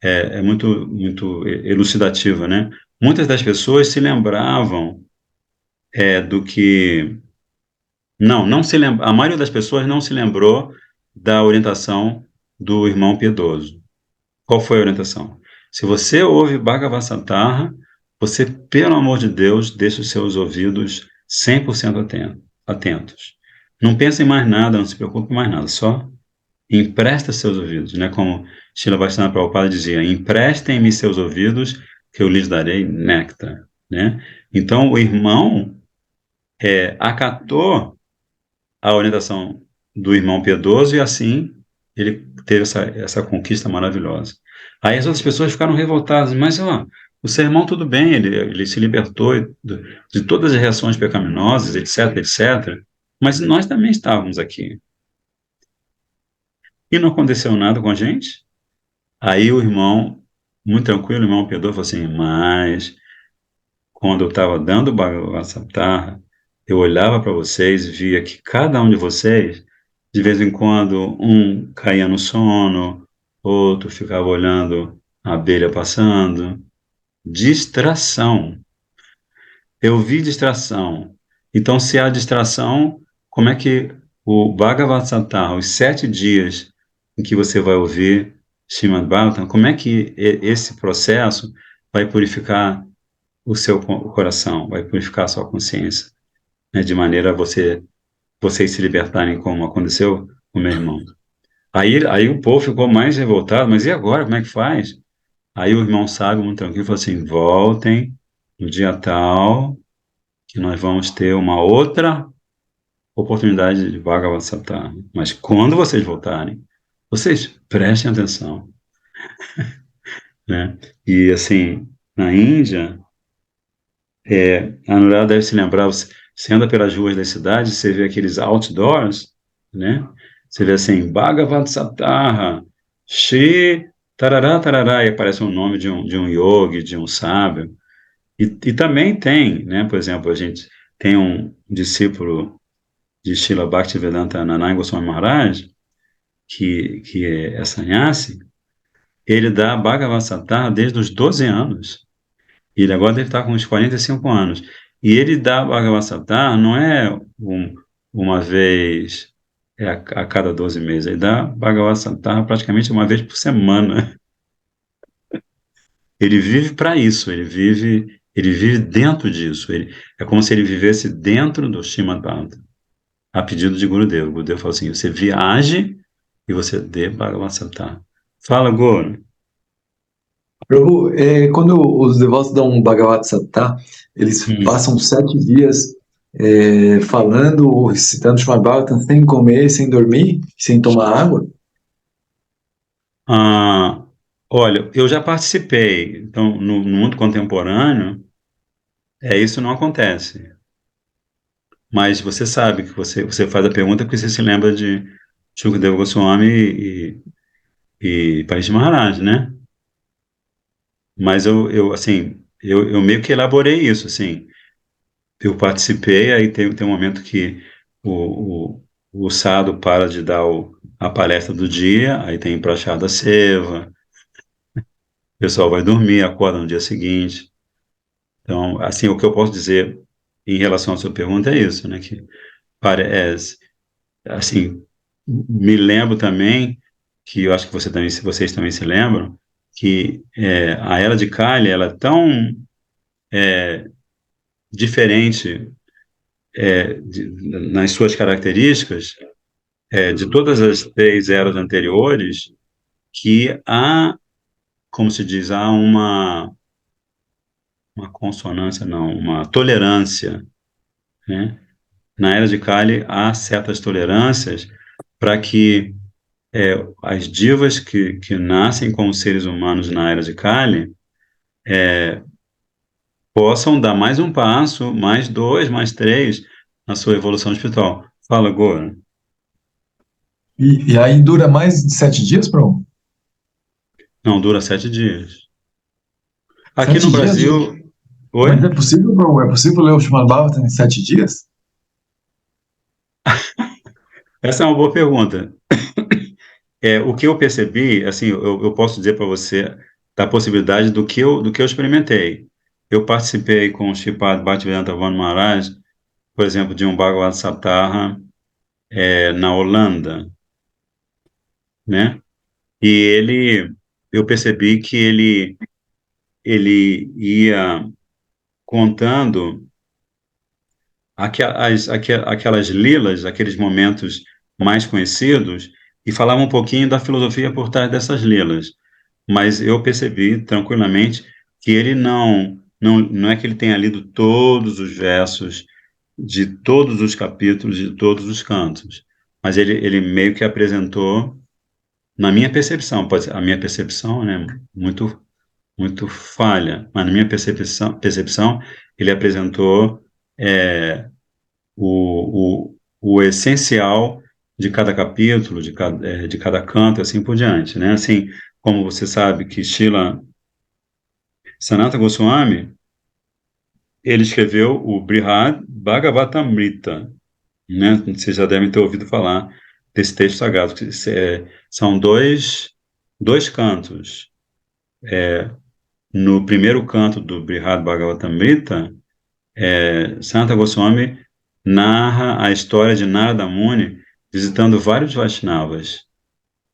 É muito, muito elucidativa, né? Muitas das pessoas se lembravam do que... Não se lembra, a maioria das pessoas não se lembrou da orientação do irmão piedoso. Qual foi a orientação? Se você ouve Bhagavad Gita, você, pelo amor de Deus, deixe os seus ouvidos 100% atentos. Não pense em mais nada, não se preocupe com mais nada, só empresta seus ouvidos, né? Como Srila Vaishnava Prabhupada dizia, emprestem-me seus ouvidos que eu lhes darei néctar, né? Então, o irmão acatou a orientação do irmão piedoso e assim ele teve essa conquista maravilhosa. Aí as outras pessoas ficaram revoltadas, mas ó, o seu irmão tudo bem, ele se libertou de todas as reações pecaminosas, etc, etc, mas nós também estávamos aqui. E não aconteceu nada com a gente? Aí o irmão, muito tranquilo, o irmão piedoso, falou assim, mas quando eu estava dando o Bhagavad Gita, eu olhava para vocês e via que cada um de vocês, de vez em quando, um caía no sono, outro ficava olhando a abelha passando. Distração. Eu vi distração. Então, se há distração, como é que o Bhagavad Gita, os 7 dias em que você vai ouvir Srimad Bhagavatam, como é que esse processo vai purificar o seu coração, vai purificar a sua consciência, né, de maneira a vocês se libertarem, como aconteceu com o meu irmão. Aí o povo ficou mais revoltado, mas e agora, como é que faz? Aí o irmão sábio, muito tranquilo, falou assim, voltem no dia tal, que nós vamos ter uma outra oportunidade de Bhagavad Gita. Mas quando vocês voltarem, vocês prestem atenção, né? E assim, na Índia, a Anurada deve se lembrar, você anda pelas ruas da cidade, você vê aqueles outdoors, né? Você vê assim, Bhagavad Gita, Shri Tarará Tarará, e aparece o nome de um yogi, de um sábio. E também tem, né? Por exemplo, a gente tem um discípulo de Srila Bhaktivedanta Narayana Goswami Maharaj, que é sannyasi, ele dá Bhagavad Gita desde os 12 anos. Ele agora deve estar com uns 45 anos. E ele dá Bhagavad Gita não é uma vez a cada 12 meses. Ele dá Bhagavad Gita praticamente uma vez por semana. Ele vive para isso, ele vive dentro disso. É como se ele vivesse dentro do Srimad Bhagavatam, a pedido de Gurudev. O Gurudev falou assim, você viaje e você dê Bhagavad Gita. Fala, Guru. Prabhu, quando os devotos dão um Bhagavad Gita, eles passam 7 dias falando ou recitando Srimad Bhagavatam sem comer, sem dormir, sem tomar água? Olha, eu já participei, então, no mundo contemporâneo, isso não acontece. Mas você sabe que você faz a pergunta porque você se lembra de Shukadeva Goswami e Parishit Maharaj, né? Mas eu meio que elaborei isso, assim. Eu participei, aí tem um momento que o Sado para de dar a palestra do dia, aí tem Prachada Seva, o pessoal vai dormir, acorda no dia seguinte. Então, assim, o que eu posso dizer em relação à sua pergunta é isso, né? Que parece, assim, me lembro também que eu acho que vocês também se lembram que a Era de Kali, ela é tão diferente nas suas características de todas as três eras anteriores que há, como se diz, há uma consonância, não, uma tolerância, né? Na Era de Kali há certas tolerâncias para que as divas que nascem como seres humanos na Era de Kali possam dar mais um passo, mais dois, mais três na sua evolução espiritual. Fala, Gora. E aí dura mais de 7 dias, Prabhu? Não, dura 7 dias. Aqui no 7 dias? Brasil, Mas oi? é possível, Prabhu? É possível ler o Srimad Bhagavatam em 7 dias? Essa é uma boa pergunta. O que eu percebi, assim, eu posso dizer para você da possibilidade do que eu experimentei. Eu participei com o Sripad Bhaktivedanta Van Maharaj, por exemplo, de um Bhagavad Saptaha na Holanda, né? E eu percebi que ele ia contando aquelas lilas, aqueles momentos mais conhecidos, e falava um pouquinho da filosofia por trás dessas lilas. Mas eu percebi tranquilamente que ele não é que ele tenha lido todos os versos de todos os capítulos, de todos os cantos, mas ele meio que apresentou, na minha percepção, a minha percepção, né, muito, muito falha, mas na minha percepção ele apresentou o essencial de cada capítulo, de cada canto, assim por diante, né? Assim, como você sabe que Srila Sanata Goswami, ele escreveu o Brihad Bhagavatamrita, né? Vocês já devem ter ouvido falar desse texto sagrado, que são dois cantos. No primeiro canto do Brihad Bhagavatamrita, Sanata Goswami narra a história de Narada Muni visitando vários Vaishnavas.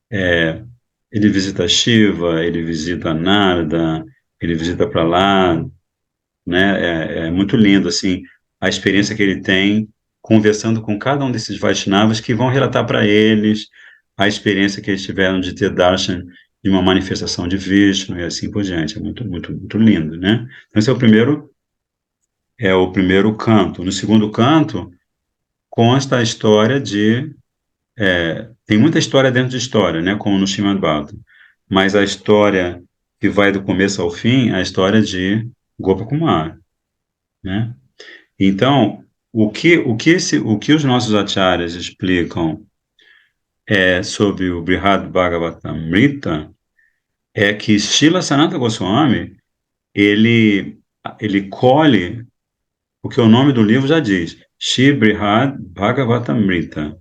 Ele visita Shiva, ele visita Narada, ele visita Prahlad, né? É muito lindo, assim, a experiência que ele tem conversando com cada um desses Vaishnavas que vão relatar para eles a experiência que eles tiveram de ter darshan de uma manifestação de Vishnu e assim por diante. É muito, muito, muito lindo, né? Então, esse é o primeiro canto. No segundo canto, consta a história tem muita história dentro de história, né? Como no Srimad Bhagavatam. Mas a história que vai do começo ao fim é a história de Gopakumar, né? Então, o que os nossos acharyas explicam sobre o Brihad Bhagavatamrita é que Srila Sanata Goswami, ele colhe o que o nome do livro já diz, Shri Brihad Bhagavatamrita,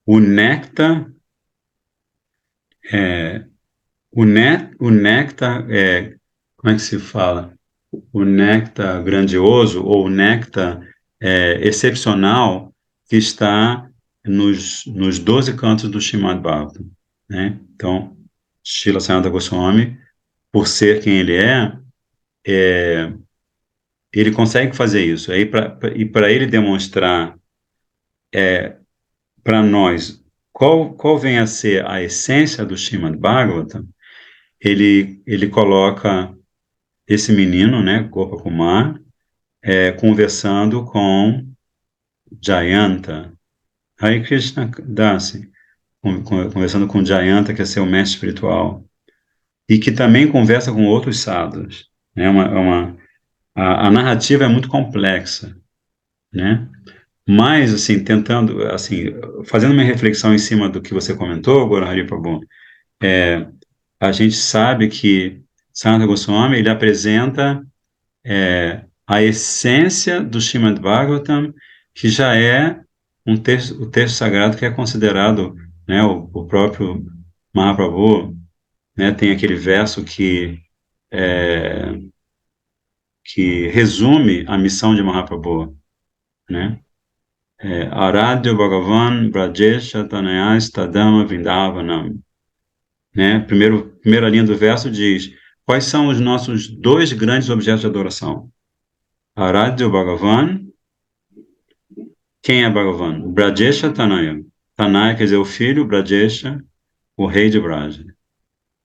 o néctar, é, o néctar, como é que se fala? O néctar grandioso ou o néctar excepcional que está nos 12 cantos do Srimad Bhagavatam, né? Então, Srila Sanata Goswami, por ser quem ele ele consegue fazer isso. E para ele demonstrar para nós qual vem a ser a essência do Srimad Bhagavatam, ele coloca esse menino, né, Gopakumar, conversando com Jayanta, Hare Krishna Dasi, conversando com o Jayanta, que é seu mestre espiritual, e que também conversa com outros sadhus. Né? A narrativa é muito complexa, né? Mas, assim, tentando, assim, fazendo uma reflexão em cima do que você comentou, agora, Hari Prabhu, a gente sabe que Sanata Goswami, ele apresenta a essência do Srimad Bhagavatam, que já é o texto sagrado que é considerado, né, o próprio Mahaprabhu, né, tem aquele verso que resume a missão de Mahaprabhu, né? Aradhya Bhagavan Brajesha Tanayas Tadama Vrindavanam, né? Primeira linha do verso diz: quais são os nossos dois grandes objetos de adoração? Aradhya Bhagavan. Quem é Bhagavan? Brajesha Tanaya. Tanaya quer dizer o filho, Brajesha, o rei de Braja.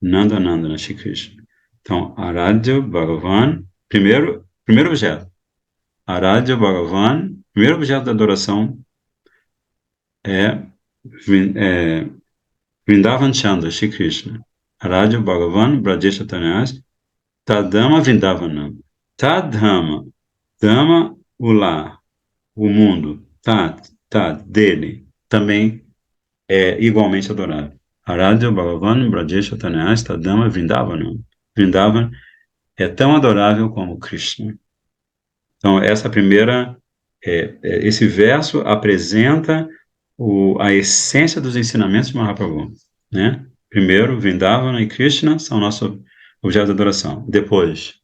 Nanda Nandana, Shri Krishna. Então, Aradhya Bhagavan, primeiro objeto. Aradhya Bhagavan, primeiro objeto da adoração é, Vrindavan Chandra, Shri Krishna. Aradhya Bhagavan, Brajesha Tanayas, Tadama Vrindavanam. Tadama, Dama, o lar, o mundo, dele, também é igualmente adorável. Aradhya Bhagavan Brajesha Tanayas Tadama Vrindavanam. Vrindavan é tão adorável como Krishna. Então, esse verso apresenta a essência dos ensinamentos de Mahaprabhu, né? Primeiro, Vrindavana e Krishna são nosso objeto de adoração. Depois,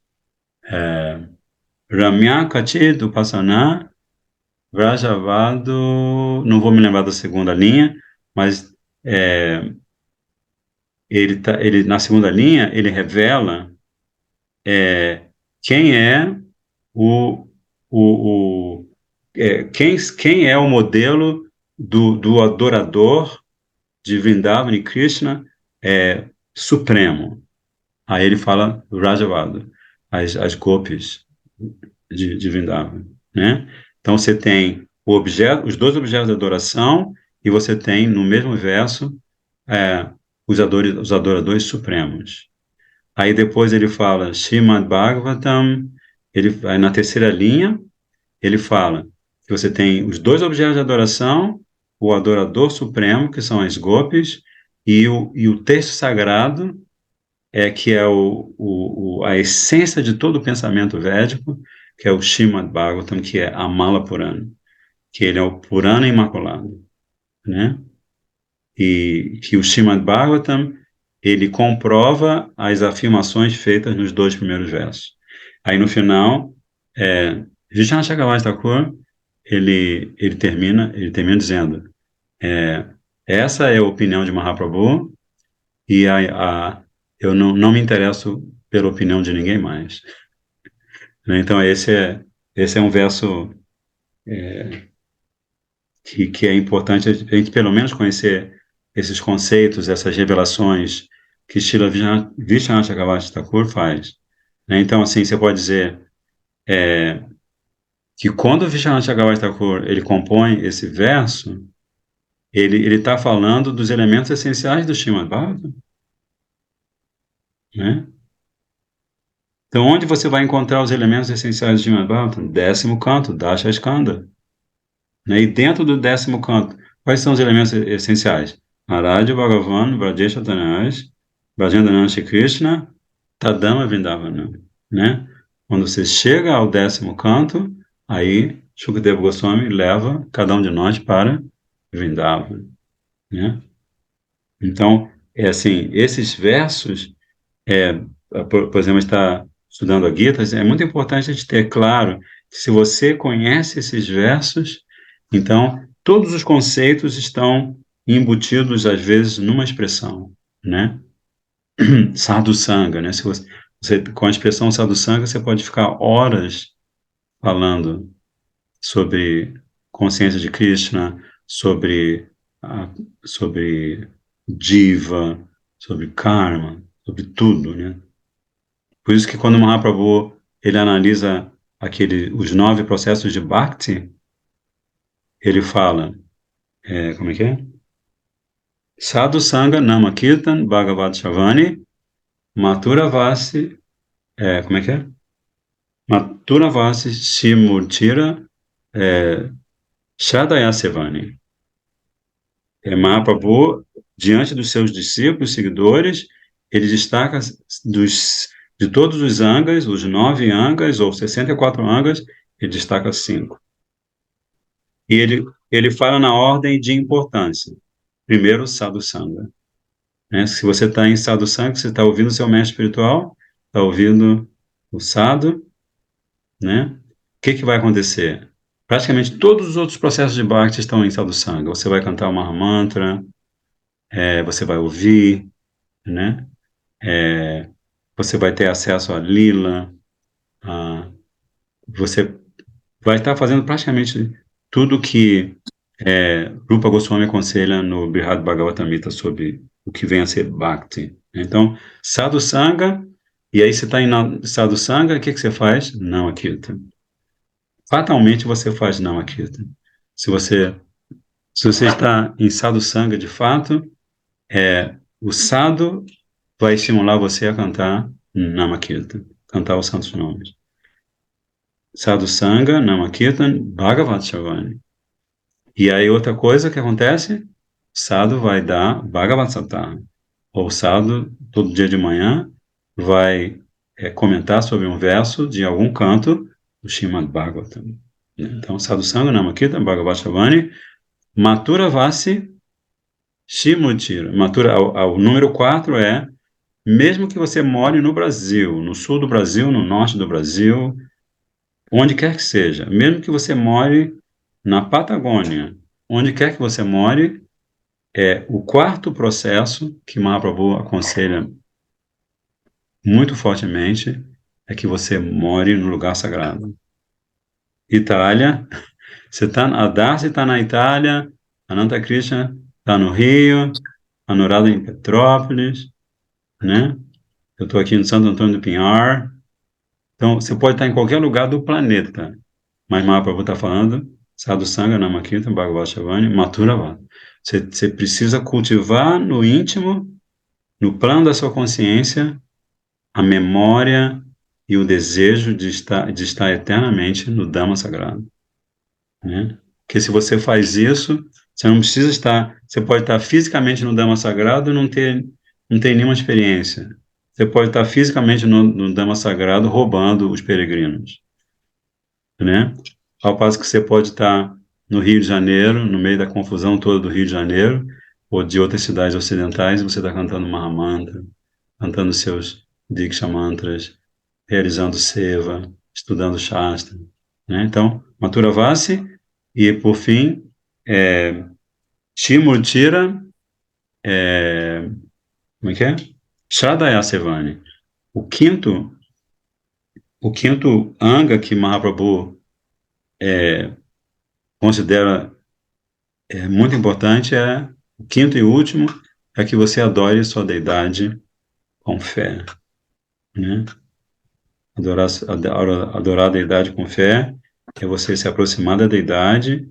Ramya Kachid Upasana Vrajavado, não vou me lembrar da segunda linha, mas ele na segunda linha ele revela quem é quem é o modelo do adorador de Vrindavan e Krishna supremo. Aí ele fala do Rajavada, as gopis de Vrindavan, né? Então você tem os dois objetos de adoração e você tem no mesmo verso os adoradores supremos. Aí depois ele fala Srimad Bhagavatam, aí na terceira linha ele fala que você tem os dois objetos de adoração, o adorador supremo, que são as gopis, e o texto sagrado, que é a essência de todo o pensamento védico, que é o Srimad Bhagavatam, que é a Mala Purana, que ele é o Purana imaculado, né? E que o Srimad Bhagavatam, ele comprova as afirmações feitas nos dois primeiros versos. Aí no final, Vishnu Chakravarti Thakur, ele termina dizendo, essa é a opinião de Mahaprabhu e eu não me interesso pela opinião de ninguém mais. Então esse é um verso que é importante a gente pelo menos conhecer esses conceitos, essas revelações que Srila Vishnu Chakravarti Thakur faz. Então, assim, você pode dizer que quando o Vishnu Chakravarti Thakur ele compõe esse verso, ele está falando dos elementos essenciais do Srimad Bhagavatam, né? Então, onde você vai encontrar os elementos essenciais do Srimad Bhagavatam? 10º canto, Dasha Skanda. Né? E dentro do 10º canto, quais são os elementos essenciais? Aradhya Bhagavan, Brajesha Tanayas, Brajendranan Shri Krishna, Tadama Vrindavanam, né? Quando você chega ao 10º canto, aí Shukadeva Goswami leva cada um de nós para Vrindavan, né? Então, assim, esses versos, por exemplo, está estudando a Gita, é muito importante a gente ter claro que se você conhece esses versos, então todos os conceitos estão embutidos, às vezes, numa expressão, né? Sadhu Sangha, né? Se você, com a expressão Sadhu Sangha, você pode ficar horas falando sobre consciência de Krishna, sobre Jiva, sobre karma, sobre tudo, né? Por isso que quando o Mahaprabhu ele analisa os 9 processos de Bhakti, ele fala, como é que é? Sadhu Sangha Namakirtan Bhagavad Shavani Mathura Vasi, como é que é? Mathura Vasi Shimurtira Shadaya Sevani. Mahaprabhu, diante dos seus discípulos, seguidores, ele destaca de todos os angas, os 9 angas, ou 64 angas, ele destaca 5. E ele fala na ordem de importância. Primeiro, Sadhu Sangha. Se você está em Sadhu Sangha, você está ouvindo o seu mestre espiritual, está ouvindo o Sadhu, né? O que vai acontecer? Praticamente todos os outros processos de Bhakti estão em Sadhu Sangha. Você vai cantar o Mahamantra, você vai ouvir, né? Você vai ter acesso a Lila, você vai estar fazendo praticamente tudo que Rupa Goswami aconselha no Brihad Bhagavatamrita sobre o que vem a ser Bhakti. Então, Sadhu Sangha, e aí você está em Sadhu Sangha, o que você faz? Namakirtan. Fatalmente você faz Namakirtan. Se você está em Sadhu Sangha de fato, o Sadhu vai estimular você a cantar Namakirtan, cantar os santos nomes. Sadhu Sangha, Namakirtan, Bhagavat Shavani. E aí outra coisa que acontece, Sadhu vai dar Bhagavat Satara. Ou Sadhu, todo dia de manhã, vai comentar sobre um verso de algum canto do Srimad Bhagavatam. Então, Sadhu Sangha, Namakirtan, Bhagavat Shavani, Mathura Vasi, Shimutira. Mathura, o número 4 é, mesmo que você more no Brasil, no sul do Brasil, no norte do Brasil, onde quer que seja, mesmo que você more na Patagônia, onde quer que você more, o quarto processo que Mahaprabhu aconselha muito fortemente é que você more no lugar sagrado. Itália, a Darcy está na Itália, Ananta Krishna está no Rio, Anuradha em Petrópolis, né? Eu estou aqui no Santo Antônio do Pinhar. Então, você pode estar em qualquer lugar do planeta, mas Mahaprabhu está falando Sadhu Sangha, Namakirtan, Bhagavad Shavani, Mathura Vata. Você precisa cultivar no íntimo, no plano da sua consciência, a memória e o desejo de estar eternamente no Dhamma Sagrado. Né? Porque se você faz isso, você não precisa estar... Você pode estar fisicamente no Dhamma Sagrado e não ter nenhuma experiência. Você pode estar fisicamente no Dhamma Sagrado roubando os peregrinos. Né? Ao passo que você pode estar no Rio de Janeiro, no meio da confusão toda do Rio de Janeiro, ou de outras cidades ocidentais, e você está cantando Mahamantra, cantando seus Diksha Mantras, realizando Seva, estudando Shastra. Né? Então, Mathura Vasi, e por fim, Shimurtira, como é que é? Shradaya Sevani. O quinto anga que Mahaprabhu considera muito importante o quinto e último é que você adore sua deidade com fé, né? Adorar a deidade com fé é você se aproximar da deidade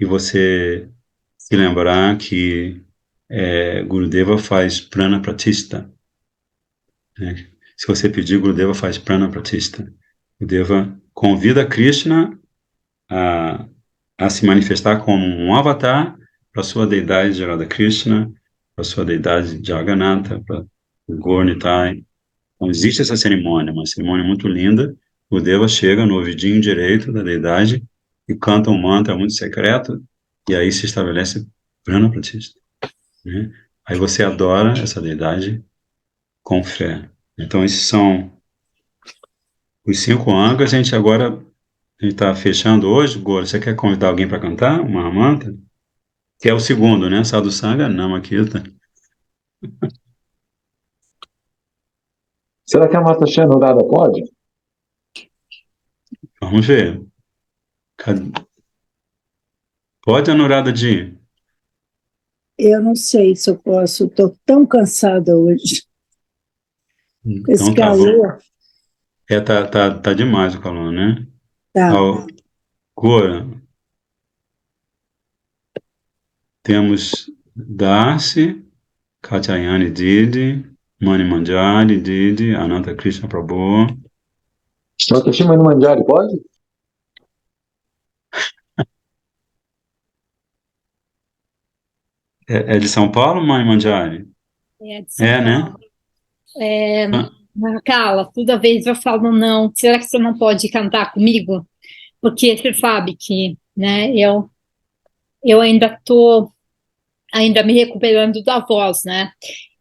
e você se lembrar que Gurudeva faz prana pratishta, né? Se você pedir, Gurudeva faz prana pratishta. Gurudeva convida Krishna a se manifestar como um avatar para sua deidade de Radha Krishna, para sua deidade de Jagannatha, para o Gaur-Nitai. Então, existe essa cerimônia, uma cerimônia muito linda. O Deva chega no ouvidinho direito da deidade e canta um mantra muito secreto, e aí se estabelece Prana Pratishta, né? Aí você adora essa deidade com fé. Então, esses são os 5 angas. A gente está fechando hoje. Gora, você quer convidar alguém para cantar uma mantra? Que é o segundo, né? Sadhu Sangha, Namakirtan. Será que a Mata Nurada pode? Vamos ver. Pode, Anuradha Ji? Eu não sei se eu posso, estou tão cansada hoje. Com esse Então tá bom. calor. Tá demais o calor, né? Tá. Agora, temos Darcy, Katyayani Didi, Mani Manjari Didi, Ananta Krishna Prabhu. Nota Mani Manjari, pode? É de São Paulo, Mani Manjari? É de São Né? Paulo. É, Ah, Carla, toda vez eu falo não. Será que você não pode cantar comigo? Porque você sabe que, né, eu ainda me recuperando da voz, né?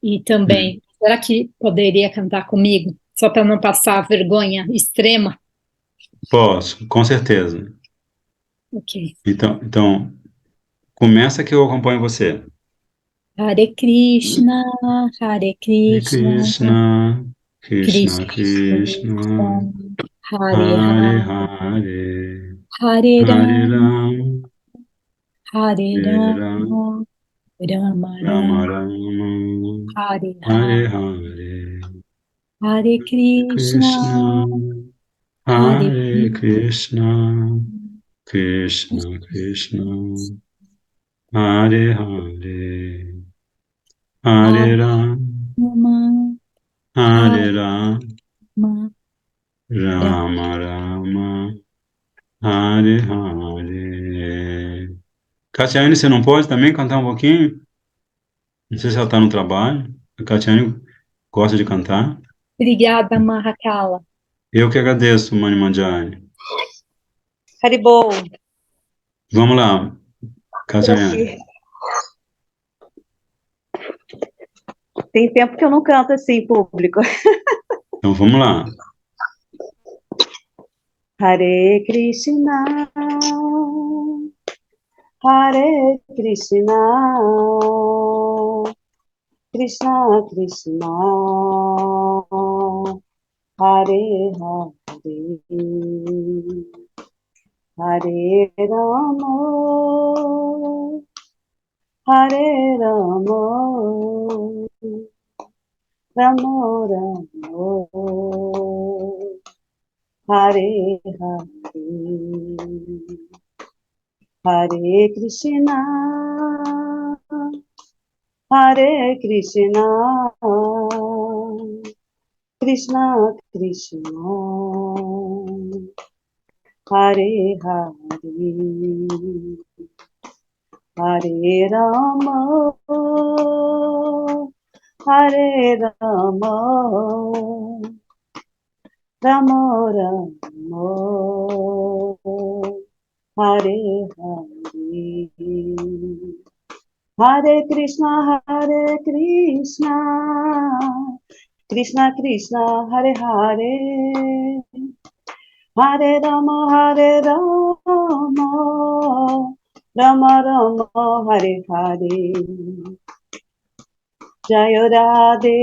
E também, será que poderia cantar comigo? Só para não passar vergonha extrema? Posso, com certeza. Ok. Então, começa que eu acompanho você. Hare Krishna, Hare Hare Krishna, Krishna, Krishna Krishna Krishna, Krishna, Hare Hare Hare, Hare, Hare Hare Rama, Ram, Hare Hare Ram, Rama, Rama Rama Rama, Rama, Hare Hare Hare, Hare, Hare Krishna, Krishna, Hare Hare Krishna, Krishna Krishna, Hare Hare, Hare Hare Ram, Rama, Hare Hare Ram, Rama, Rama. Rama Rama, Hare Hare. Catiane, você não pode também cantar um pouquinho? Não sei se ela está no trabalho. A Catiane gosta de cantar. Obrigada, Mahakala. Eu que agradeço, Mani Manjari. Haribol, Vamos lá, por Catiane. aqui. Tem tempo que eu não canto assim em público. Então vamos lá. Hare Krishna, Hare Krishna, Krishna Krishna, Hare Hare, Hare Rama, Hare Rama, Rama Rama, Hare Hare, Hare Krishna, Hare Krishna, Krishna Krishna, Hare Hare, Hare Rama, Hare Rama, Rama Rama, Hare Hare, Hare Krishna, Krishna Krishna, Hare Hare, Hare Rama, Rama Rama, Hare Hare, Jaya Radhe,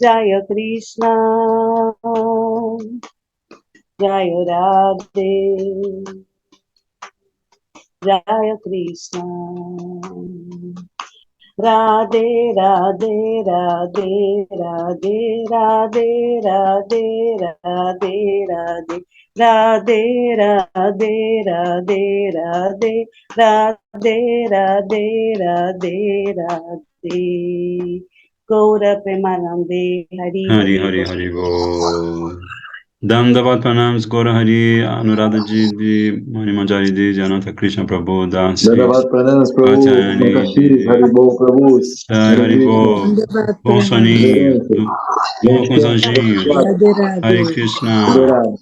Jaya Krishna, Jaya Radhe, Jaya Krishna, Radhe Radhe Radhe Radhe Radhe Radhe Radhe Radhe Radhe Radhe Radhe Radhe Radhe Radhe Radhe Radhe Gaura Premanande Hari Hari Hari Hari Hari Bol. Dandavat Pranams, Gora Hari, Anuradha Didi, Mani Manjari Didi, Ananta Krishna Prabhu, Dasi, Dandavat Prananas, Prabhu. Katyayani Nota Didi. Haribol, Prabhu. Jai Hare Hari Krishna. Bol. Bom soninho. Reverência. Durma com os Gratidão. anjinhos. Radhe Radhe. Hare Krishna. Liberado.